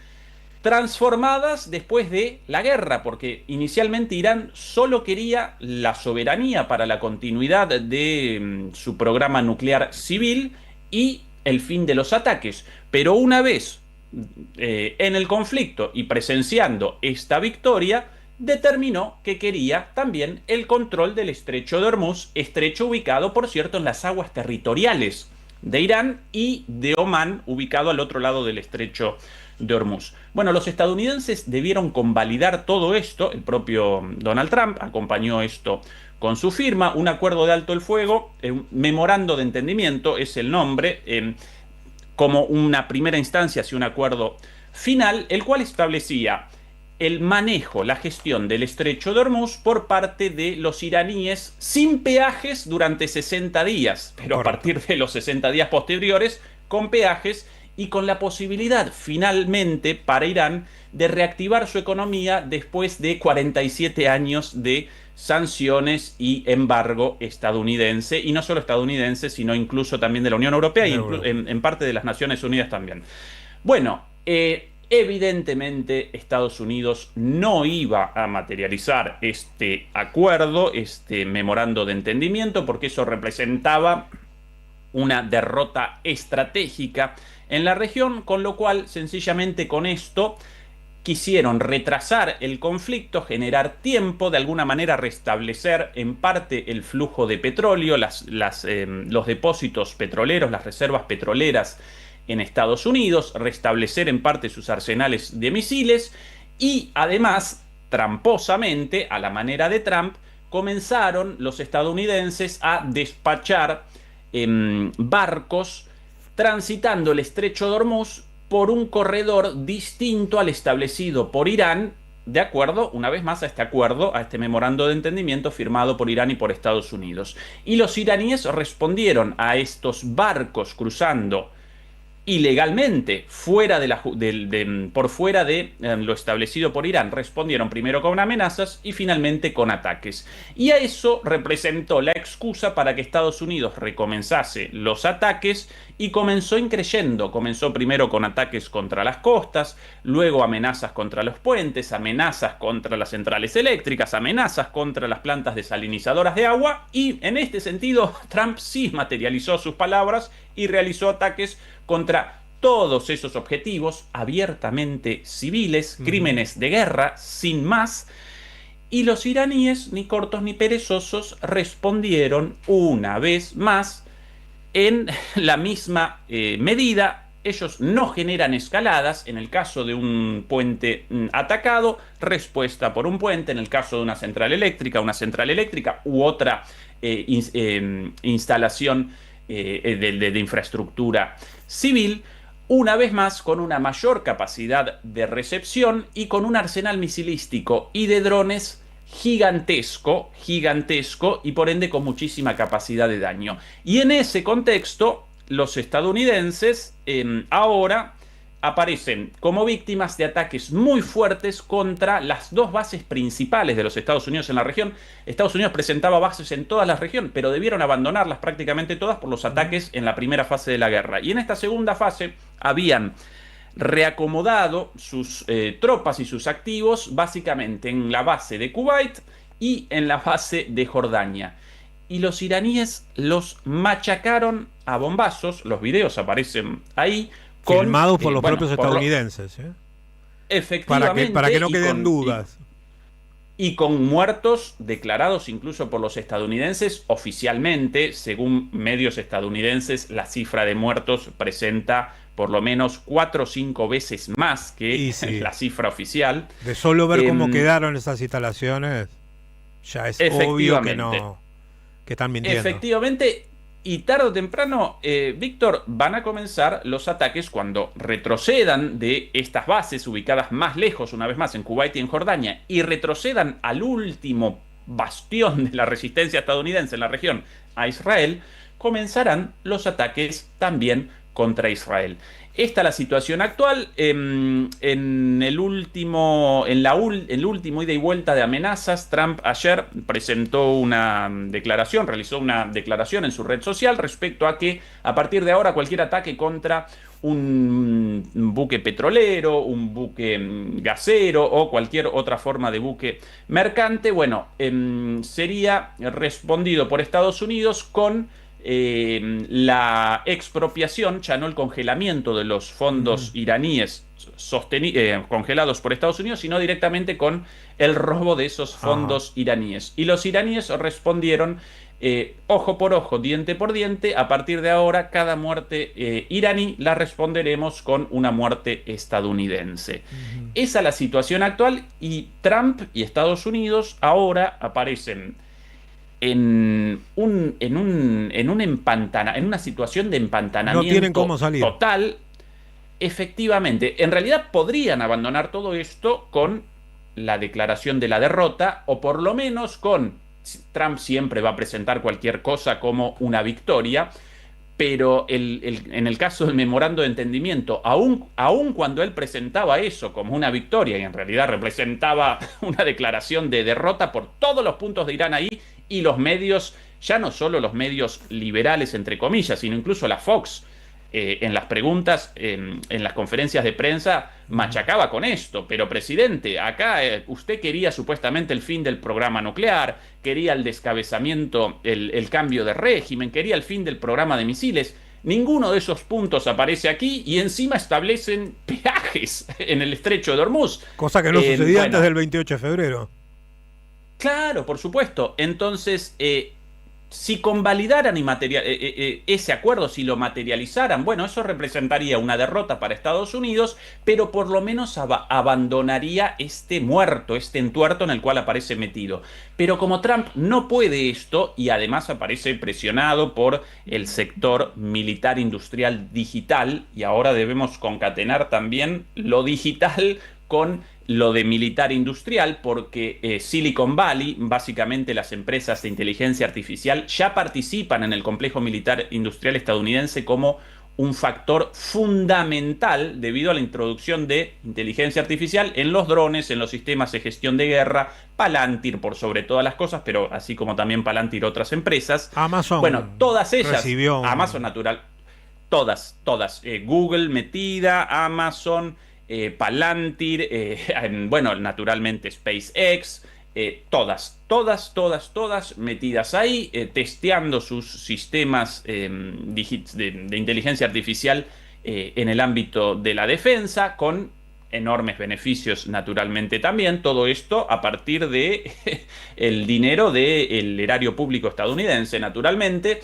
transformadas después de la guerra, porque inicialmente Irán solo quería la soberanía para la continuidad de su programa nuclear civil y el fin de los ataques. Pero una vez en el conflicto y presenciando esta victoria, determinó que quería también el control del estrecho de Hormuz, estrecho ubicado, por cierto, en las aguas territoriales de Irán y de Omán, ubicado al otro lado del estrecho de Hormuz. Bueno, los estadounidenses debieron convalidar todo esto, el propio Donald Trump acompañó esto con su firma, un acuerdo de alto el fuego, un memorando de entendimiento es el nombre, como una primera instancia hacia un acuerdo final, el cual establecía el manejo, la gestión del estrecho de Hormuz por parte de los iraníes sin peajes durante 60 días, pero a partir de los 60 días posteriores con peajes y con la posibilidad finalmente para Irán de reactivar su economía después de 47 años de sanciones y embargo estadounidense, y no solo estadounidense, sino incluso también de la Unión Europea y en parte de las Naciones Unidas también. Bueno, evidentemente Estados Unidos no iba a materializar este acuerdo, este memorando de entendimiento, porque eso representaba una derrota estratégica en la región, con lo cual sencillamente con esto quisieron retrasar el conflicto, generar tiempo, de alguna manera restablecer en parte el flujo de petróleo, los depósitos petroleros, las reservas petroleras en Estados Unidos, restablecer en parte sus arsenales de misiles y además, tramposamente, a la manera de Trump, comenzaron los estadounidenses a despachar barcos transitando el estrecho de Hormuz por un corredor distinto al establecido por Irán, de acuerdo, una vez más, a este acuerdo, a este memorando de entendimiento firmado por Irán y por Estados Unidos. Y los iraníes respondieron a estos barcos cruzando ilegalmente por fuera de lo establecido por Irán. Respondieron primero con amenazas y finalmente con ataques. Y a eso representó la excusa para que Estados Unidos recomenzase los ataques y comenzó increyendo. Comenzó primero con ataques contra las costas, luego amenazas contra los puentes, amenazas contra las centrales eléctricas, amenazas contra las plantas desalinizadoras de agua, y en este sentido Trump sí materializó sus palabras y realizó ataques contra todos esos objetivos abiertamente civiles, crímenes de guerra, sin más. Y los iraníes, ni cortos ni perezosos, respondieron una vez más en la misma medida. Ellos no generan escaladas. En el caso de un puente atacado, respuesta por un puente. En el caso de una central eléctrica u otra instalación de infraestructura civil, una vez más con una mayor capacidad de recepción y con un arsenal misilístico y de drones gigantesco y por ende con muchísima capacidad de daño. Y en ese contexto, los estadounidenses ahora aparecen como víctimas de ataques muy fuertes contra las dos bases principales de los Estados Unidos en la región. Estados Unidos presentaba bases en todas las regiones, pero debieron abandonarlas prácticamente todas por los ataques en la primera fase de la guerra. Y en esta segunda fase habían reacomodado sus tropas y sus activos básicamente en la base de Kuwait y en la base de Jordania. Y los iraníes los machacaron a bombazos. Los videos aparecen ahí. Filmados por los propios estadounidenses. Efectivamente. Para que no queden dudas. Y con muertos declarados incluso por los estadounidenses oficialmente. Según medios estadounidenses, la cifra de muertos presenta por lo menos 4 o 5 veces más que la cifra oficial. De solo ver cómo quedaron esas instalaciones, ya es obvio que están mintiendo. Efectivamente. Y tarde o temprano, Víctor, van a comenzar los ataques cuando retrocedan de estas bases ubicadas más lejos, una vez más, en Kuwait y en Jordania, y retrocedan al último bastión de la resistencia estadounidense en la región, a Israel, comenzarán los ataques también contra Israel. Esta es la situación actual. En el último ida y vuelta de amenazas, Trump ayer realizó una declaración en su red social respecto a que a partir de ahora cualquier ataque contra un buque petrolero, un buque gasero o cualquier otra forma de buque mercante, sería respondido por Estados Unidos con la expropiación, ya no el congelamiento de los fondos iraníes congelados por Estados Unidos, sino directamente con el robo de esos fondos iraníes. Y los iraníes respondieron ojo por ojo, diente por diente. A partir de ahora, cada muerte iraní la responderemos con una muerte estadounidense. Esa es la situación actual, y Trump y Estados Unidos ahora aparecen en una situación de empantanamiento no tienen cómo salir. Total. Efectivamente, en realidad podrían abandonar todo esto con la declaración de la derrota, o por lo menos con Trump siempre va a presentar cualquier cosa como una victoria, pero en el caso del memorando de entendimiento, aun cuando él presentaba eso como una victoria y en realidad representaba una declaración de derrota por todos los puntos de Irán ahí, y los medios, ya no solo los medios liberales entre comillas, sino incluso la Fox, en las preguntas, en las conferencias de prensa, machacaba con esto. Pero presidente, acá usted quería supuestamente el fin del programa nuclear, quería el descabezamiento, el cambio de régimen, quería el fin del programa de misiles. Ninguno de esos puntos aparece aquí, y encima establecen peajes en el estrecho de Hormuz. Cosa que no sucedía antes del 28 de febrero. Claro, por supuesto. Entonces, si convalidaran ese acuerdo, si lo materializaran, bueno, eso representaría una derrota para Estados Unidos, pero por lo menos abandonaría este entuerto en el cual aparece metido. Pero como Trump no puede esto, y además aparece presionado por el sector militar industrial digital, y ahora debemos concatenar también lo digital con lo de militar industrial, porque Silicon Valley, básicamente las empresas de inteligencia artificial, ya participan en el complejo militar industrial estadounidense como un factor fundamental debido a la introducción de inteligencia artificial en los drones, en los sistemas de gestión de guerra, Palantir por sobre todas las cosas, pero así como también Palantir otras empresas. Amazon. Bueno, todas ellas. Recibió Amazon natural. Todas. Google metida, Amazon, Palantir, bueno, naturalmente SpaceX, todas metidas ahí, testeando sus sistemas de inteligencia artificial en el ámbito de la defensa, con enormes beneficios naturalmente también, todo esto a partir de el dinero del erario público estadounidense naturalmente.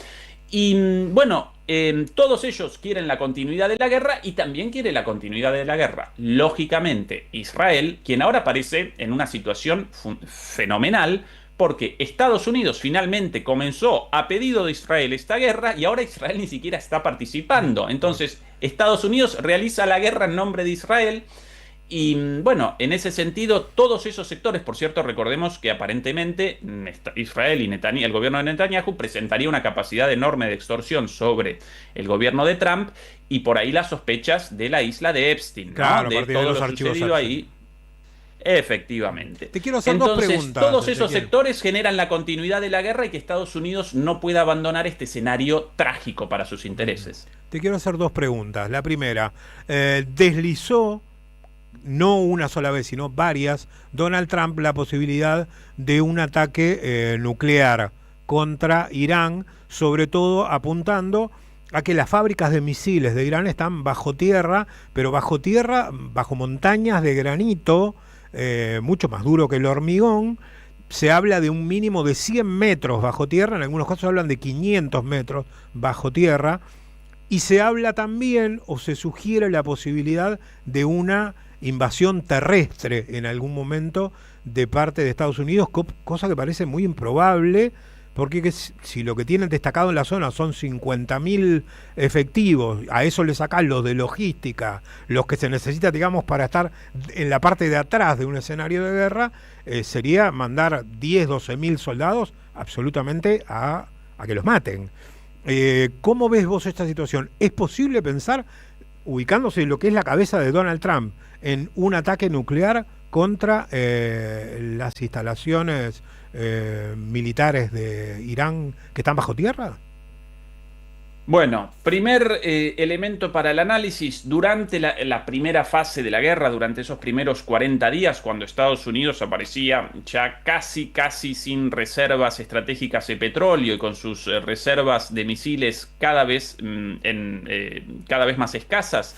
Y bueno, todos ellos quieren la continuidad de la guerra y también quiere la continuidad de la guerra. Lógicamente, Israel, quien ahora aparece en una situación fenomenal, porque Estados Unidos finalmente comenzó a pedido de Israel esta guerra y ahora Israel ni siquiera está participando. Entonces, Estados Unidos realiza la guerra en nombre de Israel. Y bueno, en ese sentido, todos esos sectores, por cierto, recordemos que aparentemente Israel y el gobierno de Netanyahu presentaría una capacidad enorme de extorsión sobre el gobierno de Trump, y por ahí las sospechas de la isla de Epstein, claro, ¿no? De todo lo sucedido ahí. Efectivamente. Te quiero hacer dos preguntas. Todos esos sectores generan la continuidad de la guerra y que Estados Unidos no pueda abandonar este escenario trágico para sus intereses. Te quiero hacer dos preguntas. La primera, deslizó, no una sola vez, sino varias, Donald Trump la posibilidad de un ataque nuclear contra Irán, sobre todo apuntando a que las fábricas de misiles de Irán están bajo tierra, pero bajo tierra, bajo montañas de granito, mucho más duro que el hormigón. Se habla de un mínimo de 100 metros bajo tierra, en algunos casos hablan de 500 metros bajo tierra, y se habla también, o se sugiere la posibilidad de una invasión terrestre en algún momento de parte de Estados Unidos, cosa que parece muy improbable, porque si lo que tienen destacado en la zona son 50.000 efectivos, a eso le sacan los de logística, los que se necesita, digamos, para estar en la parte de atrás de un escenario de guerra, sería mandar 10, 12.000 soldados absolutamente a que los maten. ¿Cómo ves vos esta situación? ¿Es posible pensar, ubicándose en lo que es la cabeza de Donald Trump, en un ataque nuclear contra las instalaciones militares de Irán que están bajo tierra? Bueno, primer elemento para el análisis: durante la primera fase de la guerra, durante esos primeros 40 días, cuando Estados Unidos aparecía ya casi sin reservas estratégicas de petróleo y con sus reservas de misiles cada vez más escasas,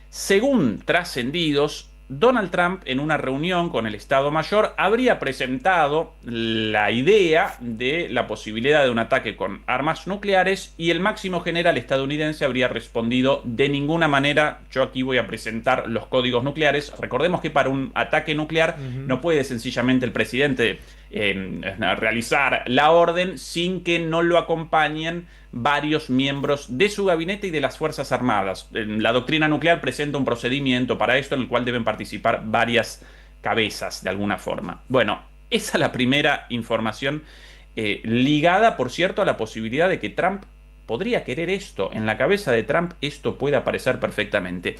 según trascendidos, Donald Trump, en una reunión con el Estado Mayor, habría presentado la idea de la posibilidad de un ataque con armas nucleares, y el máximo general estadounidense habría respondido: de ninguna manera, yo aquí voy a presentar los códigos nucleares. Recordemos que para un ataque nuclear no puede sencillamente el presidente realizar la orden sin que no lo acompañen varios miembros de su gabinete y de las Fuerzas Armadas. La doctrina nuclear presenta un procedimiento para esto en el cual deben participar varias cabezas de alguna forma. Bueno, esa es la primera información, ligada, por cierto, a la posibilidad de que Trump podría querer esto. En la cabeza de Trump esto puede aparecer perfectamente.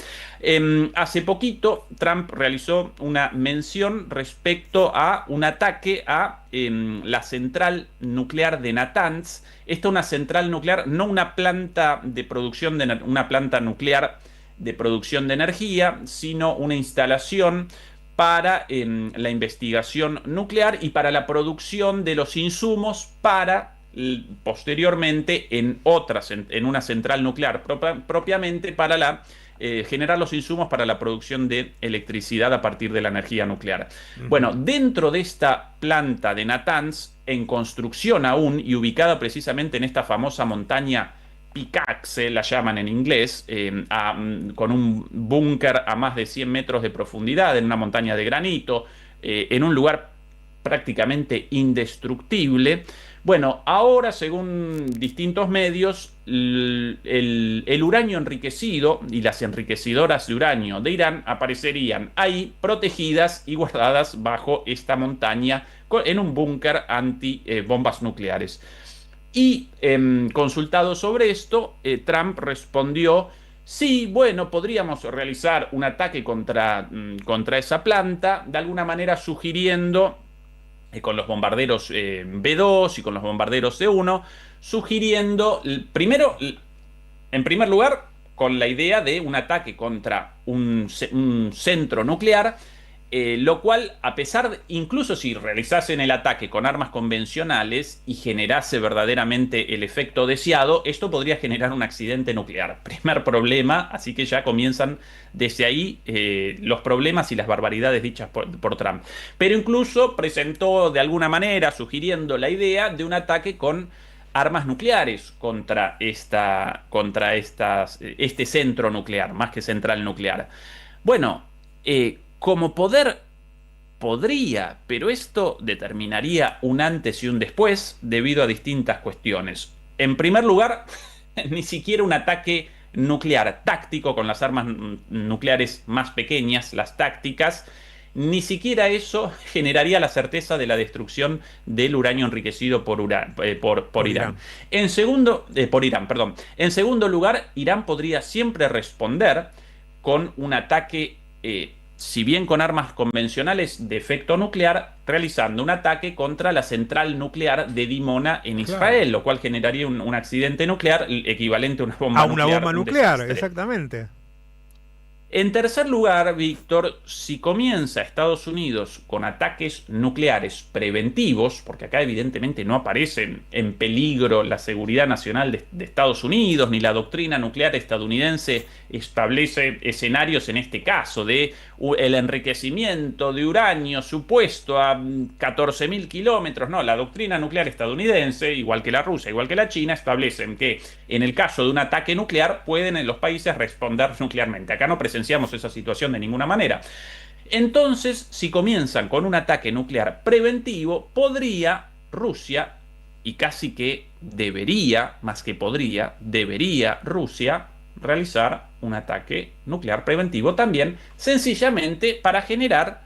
Hace poquito Trump realizó una mención respecto a un ataque a la central nuclear de Natanz. Esta es una central nuclear, no una planta de producción una planta nuclear de producción de energía, sino una instalación para la investigación nuclear y para la producción de los insumos para posteriormente en una central nuclear propiamente para generar los insumos para la producción de electricidad a partir de la energía nuclear. Bueno, dentro de esta planta de Natanz en construcción aún y ubicada precisamente en esta famosa montaña Picaxe, la llaman en inglés, con un búnker a más de 100 metros de profundidad, en una montaña de granito, en un lugar prácticamente indestructible. Bueno, ahora, según distintos medios, el uranio enriquecido y las enriquecedoras de uranio de Irán aparecerían ahí protegidas y guardadas bajo esta montaña en un búnker anti bombas nucleares. Y consultado sobre esto, Trump respondió: sí, bueno, podríamos realizar un ataque contra esa planta, de alguna manera sugiriendo, con los bombarderos B-2 y con los bombarderos C-1, sugiriendo, primero, en primer lugar, con la idea de un ataque contra un centro nuclear, lo cual, a pesar de, incluso si realizasen el ataque con armas convencionales y generase verdaderamente el efecto deseado, esto podría generar un accidente nuclear. Primer problema, así que ya comienzan desde ahí los problemas y las barbaridades dichas por Trump. Pero incluso presentó de alguna manera, sugiriendo la idea de un ataque con armas nucleares contra este centro nuclear, más que central nuclear. Bueno, como poder podría, pero esto determinaría un antes y un después debido a distintas cuestiones. En primer lugar, ni siquiera un ataque nuclear táctico con las armas nucleares más pequeñas, las tácticas, ni siquiera eso generaría la certeza de la destrucción del uranio enriquecido por Irán. En segundo lugar, Irán podría siempre responder con un ataque, si bien con armas convencionales de efecto nuclear, realizando un ataque contra la central nuclear de Dimona en Israel, lo cual generaría un accidente nuclear equivalente a una bomba nuclear. A una bomba nuclear, exactamente. En tercer lugar, Víctor, si comienza Estados Unidos con ataques nucleares preventivos, porque acá evidentemente no aparece en peligro la seguridad nacional de Estados Unidos, ni la doctrina nuclear estadounidense establece escenarios en este caso de el enriquecimiento de uranio supuesto a 14.000 kilómetros, no, la doctrina nuclear estadounidense, igual que la Rusia, igual que la China, establecen que en el caso de un ataque nuclear pueden en los países responder nuclearmente. Acá no presenciamos esa situación de ninguna manera. Entonces, si comienzan con un ataque nuclear preventivo, podría Rusia, y casi que debería, más que podría, debería Rusia realizar un ataque nuclear preventivo también, sencillamente para generar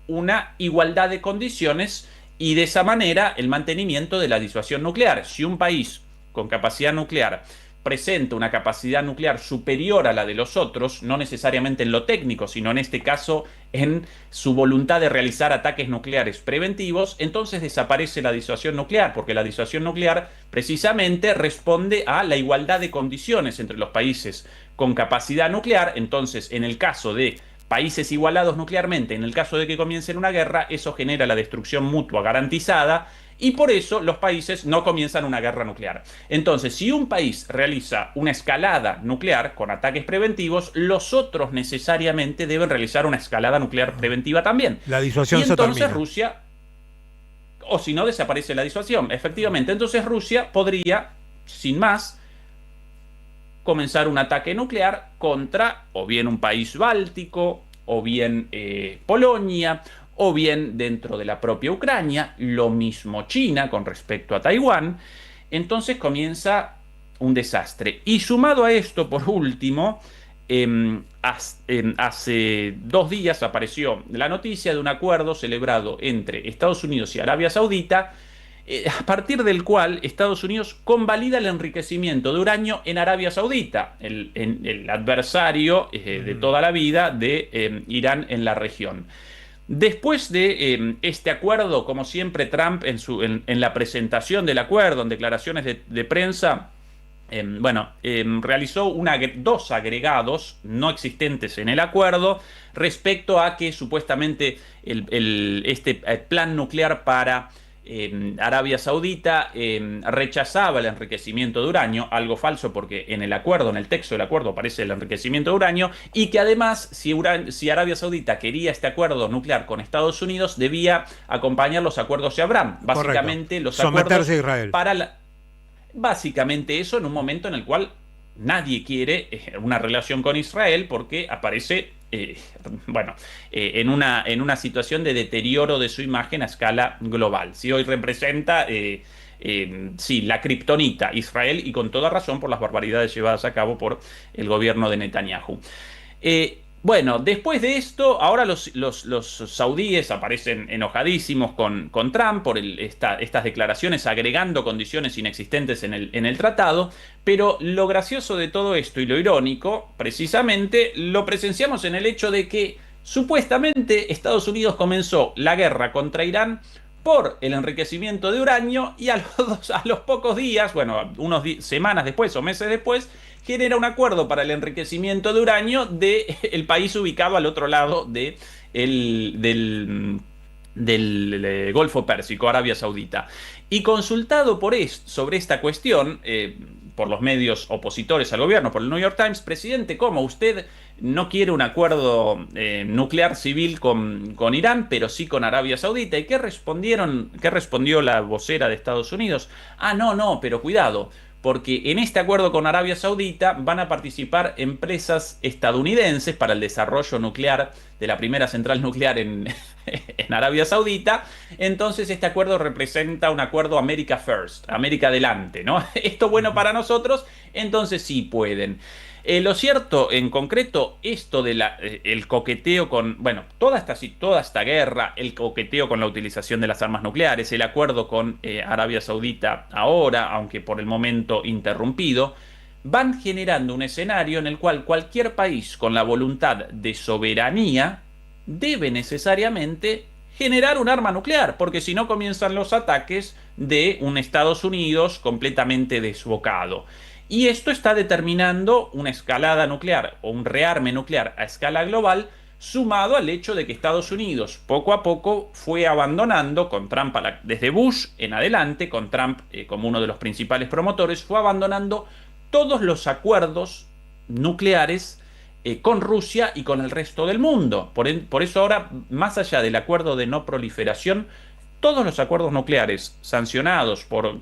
una igualdad de condiciones y de esa manera el mantenimiento de la disuasión nuclear. Si un país con capacidad nuclear presenta una capacidad nuclear superior a la de los otros, no necesariamente en lo técnico, sino en este caso en su voluntad de realizar ataques nucleares preventivos, entonces desaparece la disuasión nuclear, porque la disuasión nuclear precisamente responde a la igualdad de condiciones entre los países con capacidad nuclear. Entonces, en el caso de países igualados nuclearmente, en el caso de que comiencen una guerra, eso genera la destrucción mutua garantizada, y por eso los países no comienzan una guerra nuclear. Entonces, si un país realiza una escalada nuclear con ataques preventivos, los otros necesariamente deben realizar una escalada nuclear preventiva también. La disuasión se termina. Y entonces termina. Rusia, o si no, desaparece la disuasión. Efectivamente, entonces Rusia podría, sin más, comenzar un ataque nuclear contra o bien un país báltico, o bien Polonia, o bien dentro de la propia Ucrania, lo mismo China con respecto a Taiwán. Entonces comienza un desastre. Y sumado a esto, por último, hace 2 días apareció la noticia de un acuerdo celebrado entre Estados Unidos y Arabia Saudita, a partir del cual Estados Unidos convalida el enriquecimiento de uranio en Arabia Saudita, el adversario de toda la vida de Irán en la región. Después de este acuerdo, como siempre, Trump en la presentación del acuerdo, en declaraciones de prensa, realizó 2 agregados no existentes en el acuerdo respecto a que supuestamente este plan nuclear para Arabia Saudita rechazaba el enriquecimiento de uranio, algo falso porque en el texto del acuerdo aparece el enriquecimiento de uranio, y que además si Arabia Saudita quería este acuerdo nuclear con Estados Unidos, debía acompañar los acuerdos de Abraham, básicamente los acuerdos a Israel. Básicamente eso, en un momento en el cual nadie quiere una relación con Israel porque aparece en una situación de deterioro de su imagen a escala global. Si hoy representa la kriptonita Israel, y con toda razón por las barbaridades llevadas a cabo por el gobierno de Netanyahu. Después de esto, ahora los saudíes aparecen enojadísimos con Trump por estas declaraciones, agregando condiciones inexistentes en el tratado, pero lo gracioso de todo esto y lo irónico, precisamente, lo presenciamos en el hecho de que supuestamente Estados Unidos comenzó la guerra contra Irán por el enriquecimiento de uranio, y a los pocos días, semanas después o meses después, genera un acuerdo para el enriquecimiento de uranio del país ubicado al otro lado del Golfo Pérsico, Arabia Saudita. Y consultado sobre esta cuestión por los medios opositores al gobierno, por el New York Times: presidente, ¿cómo usted no quiere un acuerdo nuclear civil con Irán, pero sí con Arabia Saudita? ¿Y qué respondió la vocera de Estados Unidos? No, pero cuidado, porque en este acuerdo con Arabia Saudita van a participar empresas estadounidenses para el desarrollo nuclear de la primera central nuclear en Arabia Saudita. Entonces este acuerdo representa un acuerdo America First, América adelante, ¿no? Esto bueno para nosotros, entonces sí pueden. Lo cierto, en concreto, esto de el coqueteo con, toda esta guerra, el coqueteo con la utilización de las armas nucleares, el acuerdo con Arabia Saudita ahora, aunque por el momento interrumpido, van generando un escenario en el cual cualquier país con la voluntad de soberanía debe necesariamente generar un arma nuclear, porque si no comienzan los ataques de un Estados Unidos completamente desbocado. Y esto está determinando una escalada nuclear o un rearme nuclear a escala global, sumado al hecho de que Estados Unidos poco a poco fue abandonando, con Trump desde Bush en adelante, con Trump como uno de los principales promotores, fue abandonando todos los acuerdos nucleares con Rusia y con el resto del mundo. Por eso ahora, más allá del acuerdo de no proliferación, todos los acuerdos nucleares sancionados por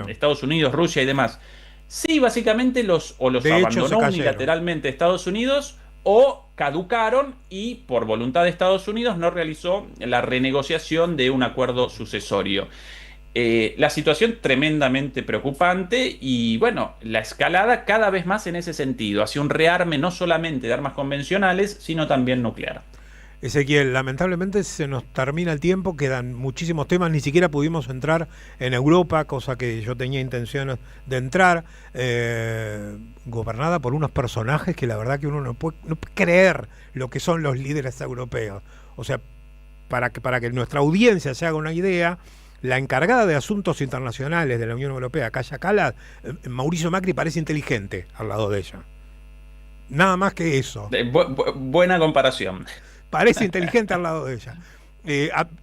Estados Unidos, Rusia y demás, sí, básicamente los abandonó unilateralmente Estados Unidos, o caducaron, y por voluntad de Estados Unidos no realizó la renegociación de un acuerdo sucesorio. La situación tremendamente preocupante, y la escalada cada vez más en ese sentido, hacia un rearme no solamente de armas convencionales, sino también nuclear. Ezequiel, lamentablemente se nos termina el tiempo, quedan muchísimos temas, ni siquiera pudimos entrar en Europa, cosa que yo tenía intención de entrar, gobernada por unos personajes que la verdad que uno no puede creer lo que son los líderes europeos. O sea, para que nuestra audiencia se haga una idea, la encargada de asuntos internacionales de la Unión Europea, Kaja Kallas, Mauricio Macri parece inteligente al lado de ella. Nada más que eso. Buena comparación. Parece inteligente al lado de ella.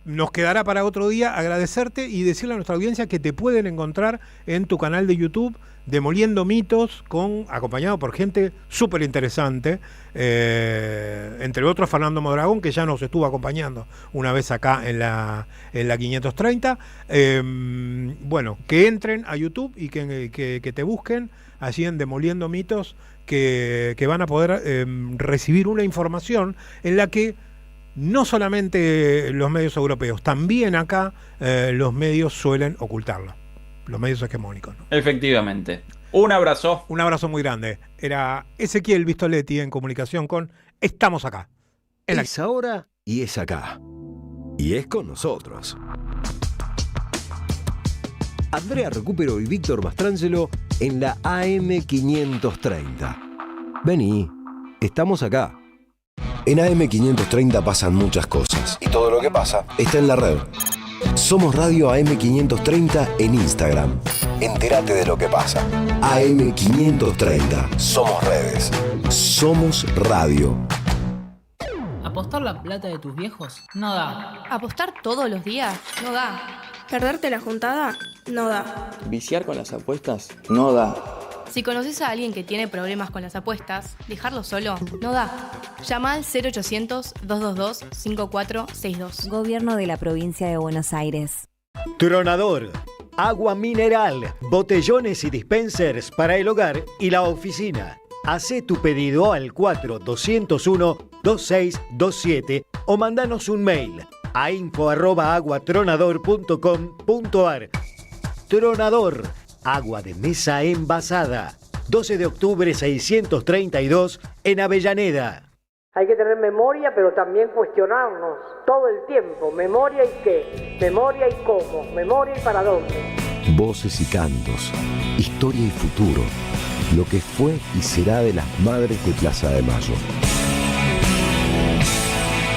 Nos quedará para otro día agradecerte y decirle a nuestra audiencia que te pueden encontrar en tu canal de YouTube, Demoliendo Mitos, acompañado por gente súper interesante, entre otros Fernando Mondragón, que ya nos estuvo acompañando una vez acá en la 530. Que entren a YouTube y que te busquen allí en Demoliendo Mitos, que van a poder recibir una información en la que no solamente los medios europeos, también acá los medios suelen ocultarlo, los medios hegemónicos, ¿no? Efectivamente. Un abrazo. Un abrazo muy grande. Era Ezequiel Vistoletti en comunicación con Estamos Acá. Es ahora y es acá. Y es con nosotros. Andrea Recupero y Víctor Mastrangelo en la AM530. Vení, estamos acá. En AM530 pasan muchas cosas. Y todo lo que pasa está en la red. Somos Radio AM530 en Instagram. Entérate de lo que pasa. AM530. Somos redes. Somos radio. ¿Apostar la plata de tus viejos? No da. ¿Apostar todos los días? No da. ¿Perderte la juntada? No da. ¿Viciar con las apuestas? No da. Si conoces a alguien que tiene problemas con las apuestas, dejarlo solo no da. Llama al 0800-222-5462. Gobierno de la Provincia de Buenos Aires. Tronador. Agua mineral, botellones y dispensers para el hogar y la oficina. Hacé tu pedido al 4201-2627 o mandanos un mail a info@aguatronador.com.ar. Tronador, agua de mesa envasada. 12 de octubre 632 en Avellaneda. Hay que tener memoria, pero también cuestionarnos todo el tiempo. ¿Memoria y qué? ¿Memoria y cómo? ¿Memoria y para dónde? Voces y cantos, historia y futuro. Lo que fue y será de las madres de Plaza de Mayo.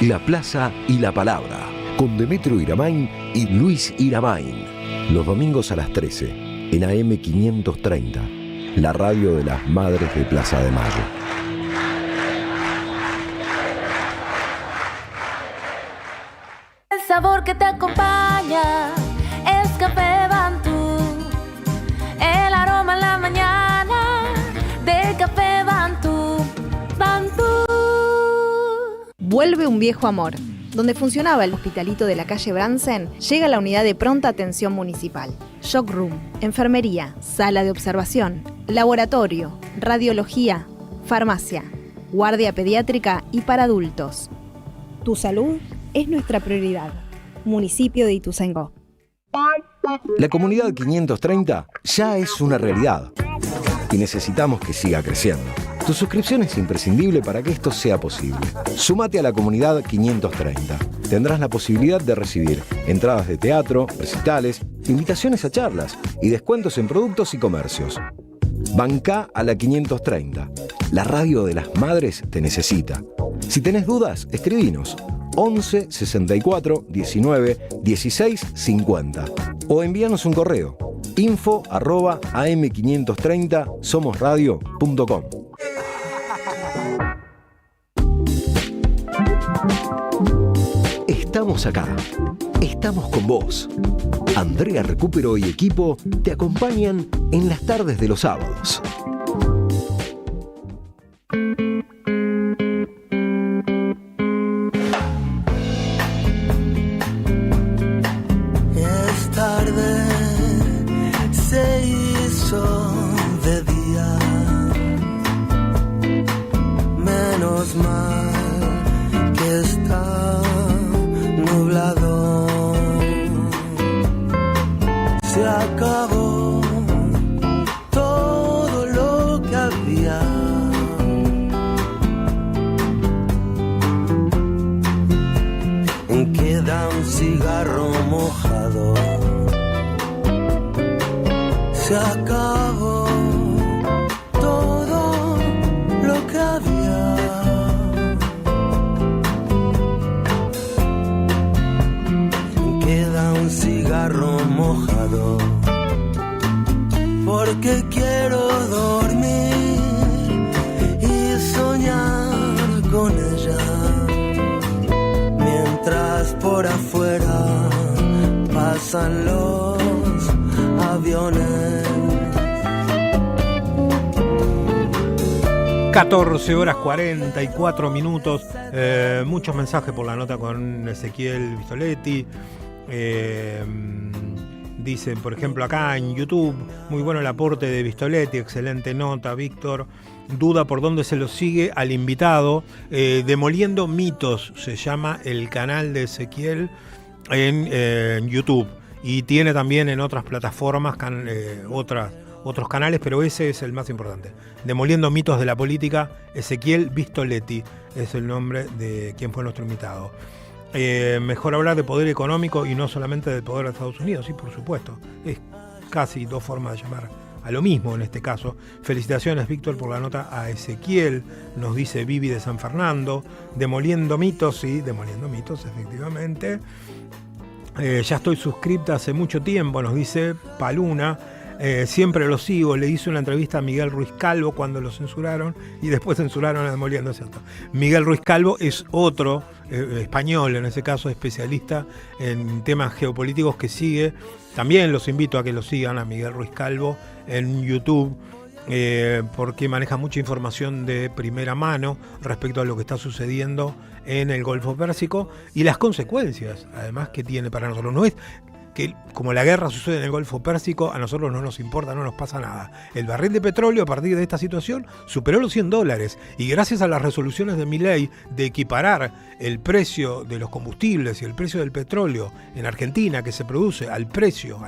La Plaza y la Palabra, con Demetrio Iramain y Luis Iramain. Los domingos a las 13, en AM 530, la radio de las madres de Plaza de Mayo. El sabor que te acompaña es Café Bantú. El aroma en la mañana de Café Bantú. Bantú. Vuelve un viejo amor. Donde funcionaba el hospitalito de la calle Bransen, llega la unidad de pronta atención municipal. Shock Room, enfermería, sala de observación, laboratorio, radiología, farmacia, guardia pediátrica y para adultos. Tu salud es nuestra prioridad. Municipio de Ituzaingó. La comunidad 530 ya es una realidad y necesitamos que siga creciendo. Tu suscripción es imprescindible para que esto sea posible. Súmate a la comunidad 530. Tendrás la posibilidad de recibir entradas de teatro, recitales, invitaciones a charlas y descuentos en productos y comercios. Bancá a la 530. La radio de las madres te necesita. Si tenés dudas, escribinos 11 64 19 16 50 o envíanos un correo info@am530somosradio.com. Estamos acá. Estamos con vos. Andrea Recupero y equipo te acompañan en las tardes de los sábados. Es tarde, se hizo de día. Menos mal que está nublado. Se acabó todo lo que había. Queda un cigarro mojado. Se acabó todo lo que había. Queda un cigarro mojado. Porque quiero dormir y soñar con ella. Mientras por afuera pasan los aviones. 14 horas 44 minutos. Muchos mensajes por la nota con Ezequiel Vistoletti. Dicen, por ejemplo, acá en YouTube, muy bueno el aporte de Vistoletti, excelente nota, Víctor. Duda por dónde se lo sigue al invitado. Demoliendo mitos se llama el canal de Ezequiel en YouTube. Y tiene también en otras plataformas otros canales, pero ese es el más importante. Demoliendo mitos de la política, Ezequiel Vistoletti es el nombre de quien fue nuestro invitado. Mejor hablar de poder económico y no solamente del poder de Estados Unidos, sí, por supuesto. Es casi dos formas de llamar a lo mismo en este caso. Felicitaciones, Víctor, por la nota a Ezequiel, nos dice Vivi de San Fernando. Demoliendo mitos, sí, demoliendo mitos, efectivamente. Ya estoy suscripta hace mucho tiempo, nos dice Paluna. siempre lo sigo, le hice una entrevista a Miguel Ruiz Calvo cuando lo censuraron y después censuraron a Demoliendo, ¿cierto? Miguel Ruiz Calvo es otro español, en ese caso especialista en temas geopolíticos que sigue. También los invito a que lo sigan a Miguel Ruiz Calvo en YouTube, porque maneja mucha información de primera mano respecto a lo que está sucediendo en el Golfo Pérsico y las consecuencias, además, que tiene para nosotros. No es que como la guerra sucede en el Golfo Pérsico, a nosotros no nos importa, no nos pasa nada. El barril de petróleo a partir de esta situación superó los $100 y gracias a las resoluciones de Milei de equiparar el precio de los combustibles y el precio del petróleo en Argentina, que se produce al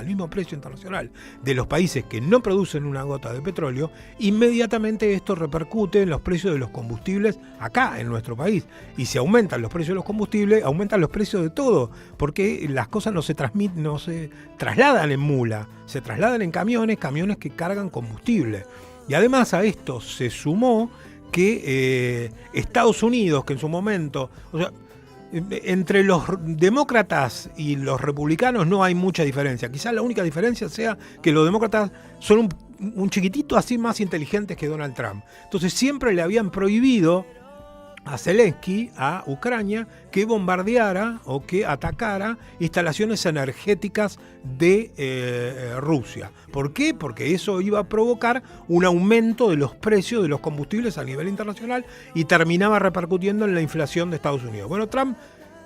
mismo precio internacional de los países que no producen una gota de petróleo, inmediatamente esto repercute en los precios de los combustibles acá en nuestro país. Y si aumentan los precios de los combustibles, aumentan los precios de todo, porque las cosas no se trasladan en mula, se trasladan en camiones que cargan combustible. Y además a esto se sumó que Estados Unidos, que en su momento, o sea, entre los demócratas y los republicanos no hay mucha diferencia. Quizás la única diferencia sea que los demócratas son un chiquitito así más inteligentes que Donald Trump. Entonces siempre le habían prohibido a Zelensky, a Ucrania, que bombardeara o que atacara instalaciones energéticas de Rusia. ¿Por qué? Porque eso iba a provocar un aumento de los precios de los combustibles a nivel internacional y terminaba repercutiendo en la inflación de Estados Unidos. Bueno, Trump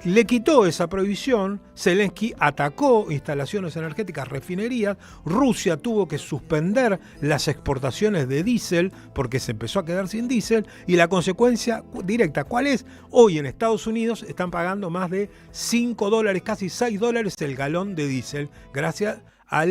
le quitó esa prohibición, Zelensky atacó instalaciones energéticas, refinerías, Rusia tuvo que suspender las exportaciones de diésel porque se empezó a quedar sin diésel y la consecuencia directa, ¿cuál es? Hoy en Estados Unidos están pagando más de $5, casi $6 el galón de diésel, gracias a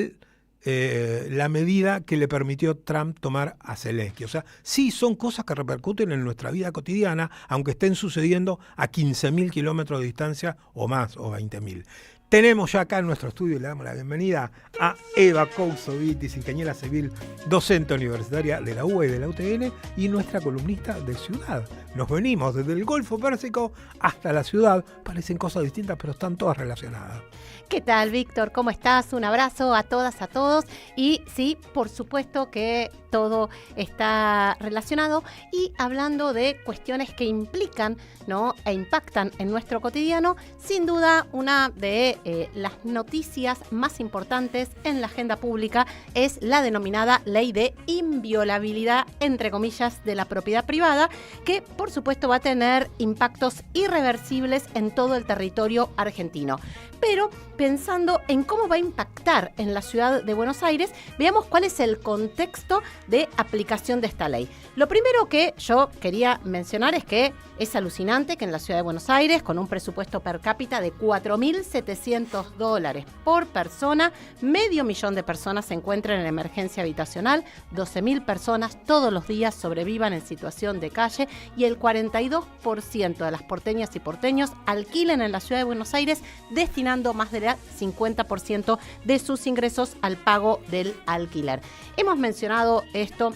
la medida que le permitió Trump tomar a Zelensky. O sea, sí son cosas que repercuten en nuestra vida cotidiana, aunque estén sucediendo a 15.000 kilómetros de distancia o más, o 20.000. Tenemos ya acá en nuestro estudio, le damos la bienvenida a Eva Cousovitis, ingeniera civil, docente universitaria de la UBA y de la UTN y nuestra columnista de Ciudad. Nos venimos desde el Golfo Pérsico hasta la ciudad. Parecen cosas distintas, pero están todas relacionadas. ¿Qué tal, Víctor? ¿Cómo estás? Un abrazo a todas, a todos. Y sí, por supuesto que todo está relacionado y hablando de cuestiones que implican, ¿no?, e impactan en nuestro cotidiano, sin duda una de las noticias más importantes en la agenda pública es la denominada ley de inviolabilidad, entre comillas, de la propiedad privada, que por supuesto va a tener impactos irreversibles en todo el territorio argentino. Pero pensando en cómo va a impactar en la ciudad de Buenos Aires, veamos cuál es el contexto de aplicación de esta ley. Lo primero que yo quería mencionar es que es alucinante que en la ciudad de Buenos Aires, con un presupuesto per cápita de $4.700 por persona, 500.000 de personas se encuentran en emergencia habitacional, 12.000 personas todos los días sobrevivan en situación de calle y el 42% de las porteñas y porteños alquilen en la ciudad de Buenos Aires, destinando más del 50% de sus ingresos al pago del alquiler. Hemos mencionado esto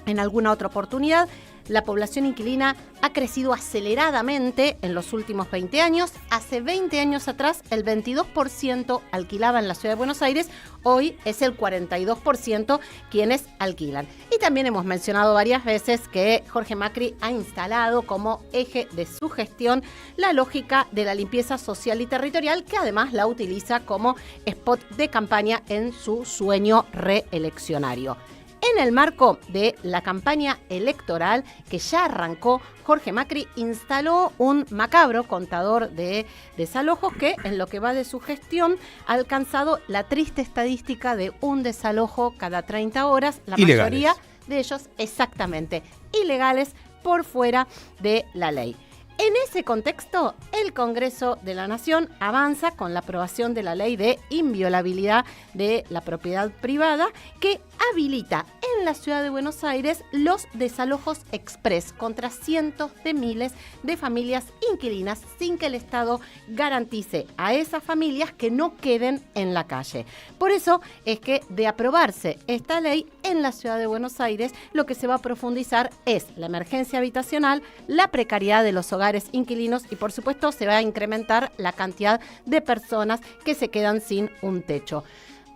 en alguna otra oportunidad. La población inquilina ha crecido aceleradamente en los últimos 20 años. Hace 20 años atrás, el 22% alquilaba en la ciudad de Buenos Aires. Hoy es el 42% quienes alquilan. Y también hemos mencionado varias veces que Jorge Macri ha instalado como eje de su gestión la lógica de la limpieza social y territorial, que además la utiliza como spot de campaña en su sueño reeleccionario. En el marco de la campaña electoral que ya arrancó, Jorge Macri instaló un macabro contador de desalojos que en lo que va de su gestión ha alcanzado la triste estadística de un desalojo cada 30 horas, la ilegales. Mayoría de ellos exactamente ilegales por fuera de la ley. En ese contexto, el Congreso de la Nación avanza con la aprobación de la ley de inviolabilidad de la propiedad privada que habilita en la ciudad de Buenos Aires los desalojos express contra cientos de miles de familias inquilinas sin que el Estado garantice a esas familias que no queden en la calle. Por eso es que de aprobarse esta ley en la ciudad de Buenos Aires, lo que se va a profundizar es la emergencia habitacional, la precariedad de los hogares inquilinos y por supuesto se va a incrementar la cantidad de personas que se quedan sin un techo.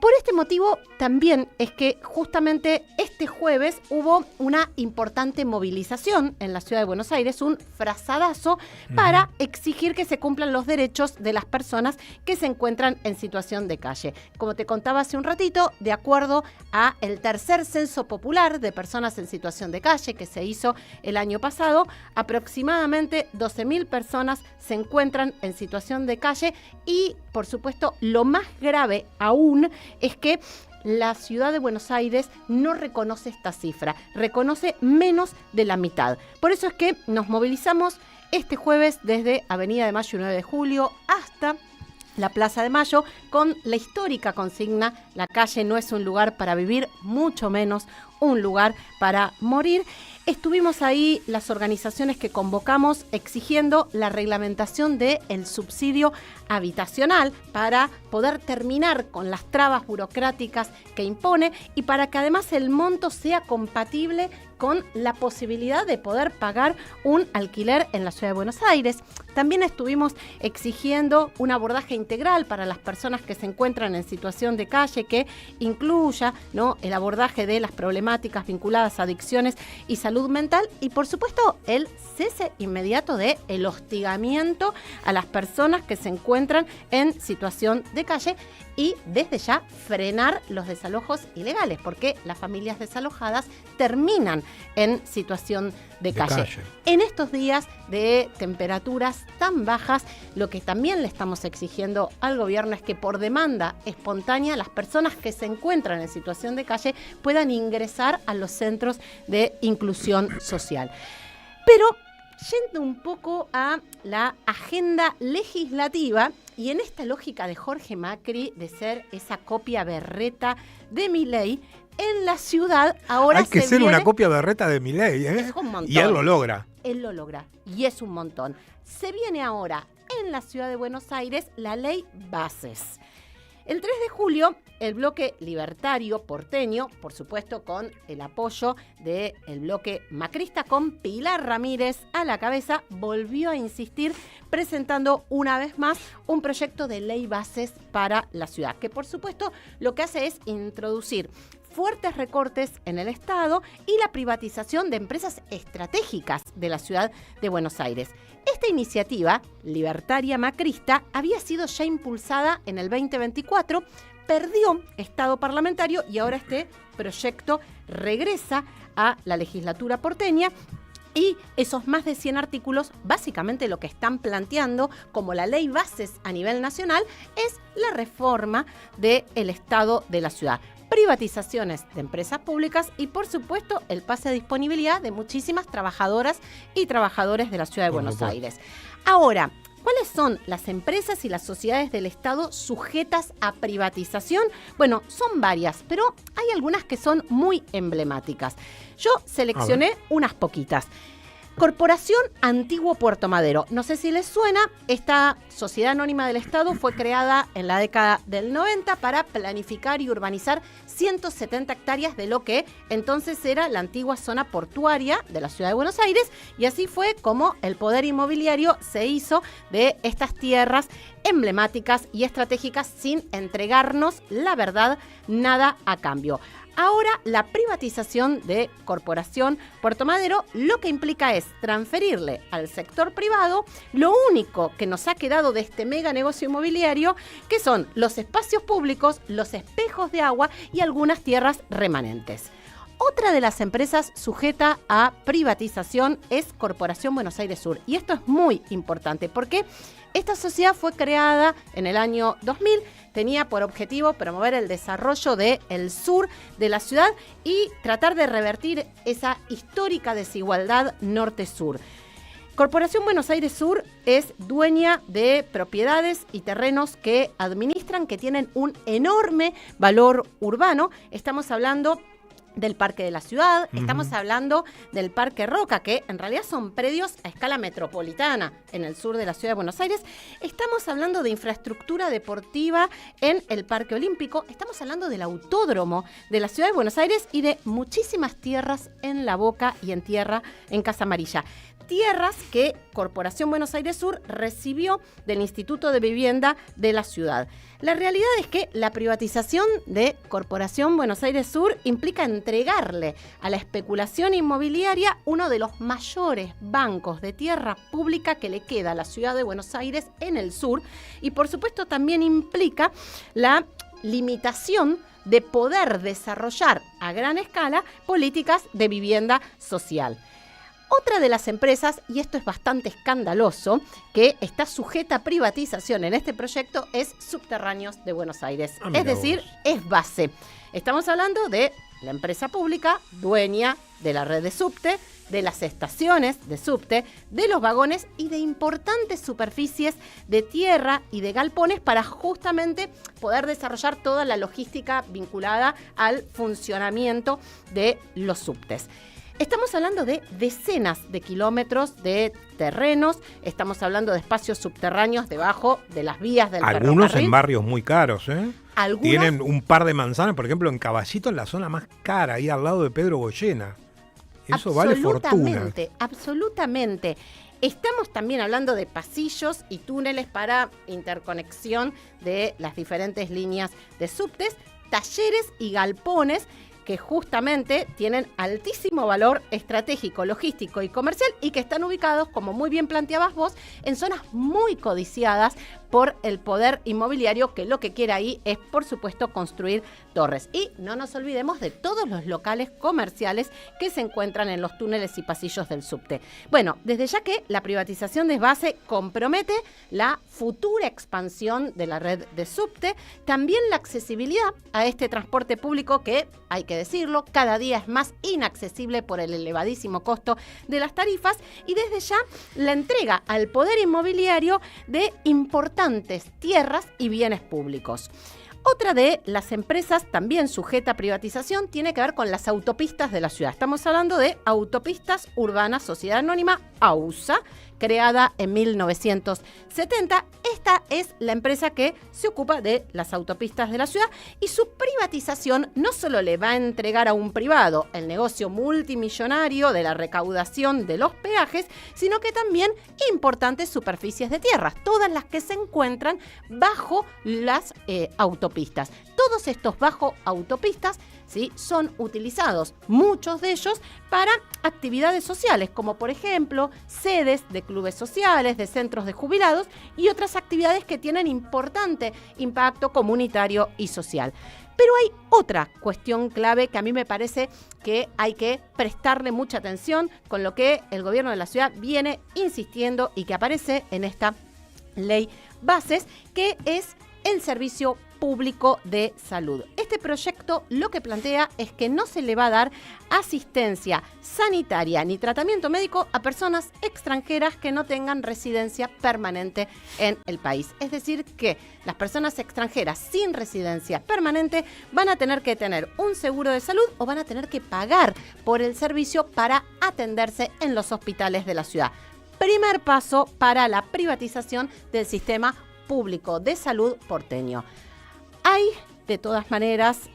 Por este motivo también es que justamente este jueves hubo una importante movilización en la ciudad de Buenos Aires, un frazadazo para exigir que se cumplan los derechos de las personas que se encuentran en situación de calle. Como te contaba hace un ratito, de acuerdo a el tercer censo popular de personas en situación de calle que se hizo el año pasado, aproximadamente 12.000 personas se encuentran en situación de calle y, por supuesto, lo más grave aún es que la ciudad de Buenos Aires no reconoce esta cifra, reconoce menos de la mitad. Por eso es que nos movilizamos este jueves desde Avenida de Mayo y 9 de Julio hasta la Plaza de Mayo con la histórica consigna: la calle no es un lugar para vivir, mucho menos un lugar para morir. Estuvimos ahí las organizaciones que convocamos exigiendo la reglamentación del subsidio habitacional para poder terminar con las trabas burocráticas que impone y para que además el monto sea compatible con la posibilidad de poder pagar un alquiler en la ciudad de Buenos Aires. También estuvimos exigiendo un abordaje integral para las personas que se encuentran en situación de calle que incluya, ¿no?, el abordaje de las problemáticas vinculadas a adicciones y salud mental y, por supuesto, el cese inmediato del hostigamiento a las personas que se encuentran en situación de calle y desde ya frenar los desalojos ilegales, porque las familias desalojadas terminan en situación de calle. En estos días de temperaturas tan bajas, lo que también le estamos exigiendo al gobierno es que por demanda espontánea las personas que se encuentran en situación de calle puedan ingresar a los centros de inclusión social. Pero yendo un poco a la agenda legislativa y en esta lógica de Jorge Macri de ser esa copia berreta de Milei, en la ciudad ahora hay que ser una copia berreta de Milei, ¿eh? Es un montón. Y él lo logra. Él lo logra y es un montón. Se viene ahora en la ciudad de Buenos Aires la ley Bases. El 3 de julio, el bloque libertario porteño, por supuesto con el apoyo del bloque macrista con Pilar Ramírez a la cabeza, volvió a insistir presentando una vez más un proyecto de ley Bases para la ciudad, que por supuesto lo que hace es introducir fuertes recortes en el Estado y la privatización de empresas estratégicas de la ciudad de Buenos Aires. Esta iniciativa libertaria macrista había sido ya impulsada en el 2024, perdió estado parlamentario y ahora este proyecto regresa a la legislatura porteña. Y esos más de 100 artículos, básicamente lo que están planteando como la ley Bases a nivel nacional, es la reforma del Estado de la ciudad. Privatizaciones de empresas públicas y, por supuesto, el pase de disponibilidad de muchísimas trabajadoras y trabajadores de la ciudad de Buenos Aires. Ahora, ¿cuáles son las empresas y las sociedades del Estado sujetas a privatización? Bueno, son varias, pero hay algunas que son muy emblemáticas. Yo seleccioné unas poquitas. Corporación Antiguo Puerto Madero. No sé si les suena, esta sociedad anónima del Estado fue creada en la década del 90 para planificar y urbanizar 170 hectáreas de lo que entonces era la antigua zona portuaria de la ciudad de Buenos Aires, y así fue como el poder inmobiliario se hizo de estas tierras emblemáticas y estratégicas sin entregarnos, la verdad, nada a cambio. Ahora, la privatización de Corporación Puerto Madero lo que implica es transferirle al sector privado lo único que nos ha quedado de este mega negocio inmobiliario, que son los espacios públicos, los espejos de agua y algunas tierras remanentes. Otra de las empresas sujeta a privatización es Corporación Buenos Aires Sur. Y esto es muy importante porque esta sociedad fue creada en el año 2000, tenía por objetivo promover el desarrollo del sur de la ciudad y tratar de revertir esa histórica desigualdad norte-sur. Corporación Buenos Aires Sur es dueña de propiedades y terrenos que administran, que tienen un enorme valor urbano. Estamos hablando del Parque de la Ciudad, estamos hablando del Parque Roca, que en realidad son predios a escala metropolitana en el sur de la ciudad de Buenos Aires. Estamos hablando de infraestructura deportiva en el Parque Olímpico, estamos hablando del autódromo de la ciudad de Buenos Aires y de muchísimas tierras en La Boca y en tierra en Casa Amarilla. tierras que Corporación Buenos Aires Sur recibió del Instituto de Vivienda de la ciudad. La realidad es que la privatización de Corporación Buenos Aires Sur implica entregarle a la especulación inmobiliaria uno de los mayores bancos de tierra pública que le queda a la ciudad de Buenos Aires en el sur, y por supuesto también implica la limitación de poder desarrollar a gran escala políticas de vivienda social. Otra de las empresas, y esto es bastante escandaloso, que está sujeta a privatización en este proyecto es Subterráneos de Buenos Aires. Es decir, es base. Estamos hablando de la empresa pública, dueña de la red de subte, de las estaciones de subte, de los vagones y de importantes superficies de tierra y de galpones para justamente poder desarrollar toda la logística vinculada al funcionamiento de los subtes. Estamos hablando de decenas de kilómetros de terrenos, estamos hablando de espacios subterráneos debajo de las vías del ferrocarril. Algunos en barrios muy caros, ¿eh? ¿Algunos? Tienen un par de manzanas, por ejemplo, en Caballito, en la zona más cara, ahí al lado de Pedro Goyena. Eso vale fortuna. Absolutamente. Estamos también hablando de pasillos y túneles para interconexión de las diferentes líneas de subtes, talleres y galpones que justamente tienen altísimo valor estratégico, logístico y comercial y que están ubicados, como muy bien planteabas vos, en zonas muy codiciadas por el poder inmobiliario que lo que quiere ahí es, por supuesto, construir torres. Y no nos olvidemos de todos los locales comerciales que se encuentran en los túneles y pasillos del subte. Bueno, desde ya que la privatización de base compromete la futura expansión de la red de subte, también la accesibilidad a este transporte público que, hay que decirlo, cada día es más inaccesible por el elevadísimo costo de las tarifas, y desde ya la entrega al poder inmobiliario de importantes tierras y bienes públicos. Otra de las empresas también sujeta a privatización tiene que ver con las autopistas de la ciudad. Estamos hablando de Autopistas Urbanas Sociedad Anónima, AUSA, creada en 1970. Esta es la empresa que se ocupa de las autopistas de la ciudad, y su privatización no solo le va a entregar a un privado el negocio multimillonario de la recaudación de los peajes, sino que también importantes superficies de tierras, todas las que se encuentran bajo las autopistas. Todos estos bajo autopistas, ¿sí?, son utilizados, muchos de ellos, para actividades sociales, como por ejemplo sedes de clubes sociales, de centros de jubilados y otras actividades que tienen importante impacto comunitario y social. Pero hay otra cuestión clave que a mí me parece que hay que prestarle mucha atención, con lo que el gobierno de la ciudad viene insistiendo y que aparece en esta ley bases, que es el servicio público de salud. Este proyecto lo que plantea es que no se le va a dar asistencia sanitaria ni tratamiento médico a personas extranjeras que no tengan residencia permanente en el país. Es decir, que las personas extranjeras sin residencia permanente van a tener que tener un seguro de salud o van a tener que pagar por el servicio para atenderse en los hospitales de la ciudad. Primer paso para la privatización del sistema público de salud porteño. Hay, de todas maneras,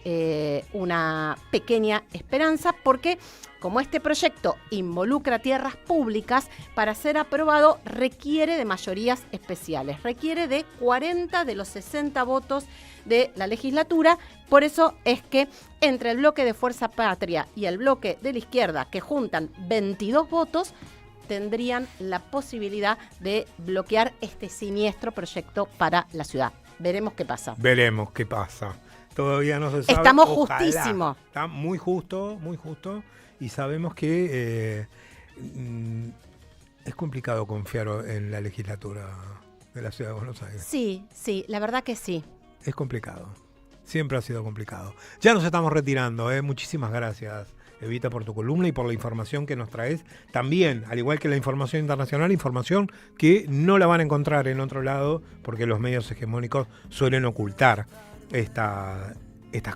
una pequeña esperanza, porque como este proyecto involucra tierras públicas, para ser aprobado requiere de mayorías especiales, requiere de 40 de los 60 votos de la legislatura. Por eso es que entre el bloque de Fuerza Patria y el bloque de la izquierda, que juntan 22 votos, tendrían la posibilidad de bloquear este siniestro proyecto para la ciudad. Veremos qué pasa. Veremos qué pasa. Todavía no se sabe. Estamos Ojalá. justísimo. Está muy justo, muy justo. Y sabemos que es complicado confiar en la legislatura de la Ciudad de Buenos Aires. Sí, la verdad que sí. Es complicado. Siempre ha sido complicado. Ya nos estamos retirando. Muchísimas gracias, Evita, por tu columna y por la información que nos traes. También, al igual que la información internacional, información que no la van a encontrar en otro lado, porque los medios hegemónicos suelen ocultar estas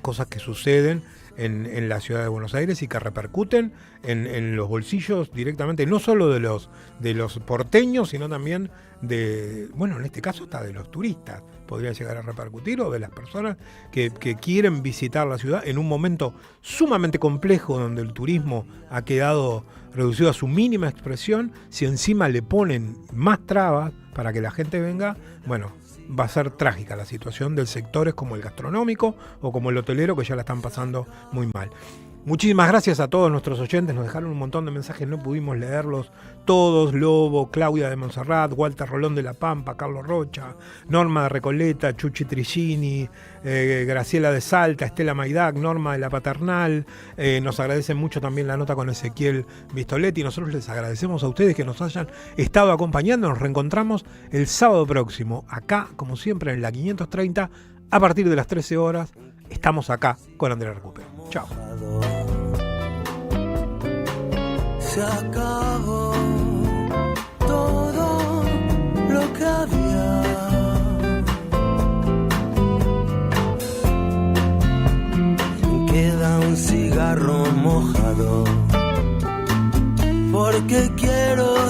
cosas que suceden en la ciudad de Buenos Aires y que repercuten en los bolsillos directamente, no solo de los porteños, sino también en este caso hasta de los turistas podría llegar a repercutir, o de las personas que quieren visitar la ciudad en un momento sumamente complejo donde el turismo ha quedado reducido a su mínima expresión. Si encima le ponen más trabas para que la gente venga, bueno, va a ser trágica la situación de sectores como el gastronómico o como el hotelero, que ya la están pasando muy mal. Muchísimas gracias a todos nuestros oyentes, nos dejaron un montón de mensajes, no pudimos leerlos todos. Lobo, Claudia de Montserrat, Walter Rolón de La Pampa, Carlos Rocha, Norma de Recoleta, Chuchi Trigini, Graciela de Salta, Estela Maidac, Norma de la Paternal. Nos agradecen mucho también la nota con Ezequiel Vistoletti. Nosotros les agradecemos a ustedes que nos hayan estado acompañando. Nos reencontramos el sábado próximo, acá, como siempre, en la 530, a partir de las 13 horas. Estamos acá con Andrea Recupero. Chao. Se acabó todo lo que había. Queda un cigarro mojado porque quiero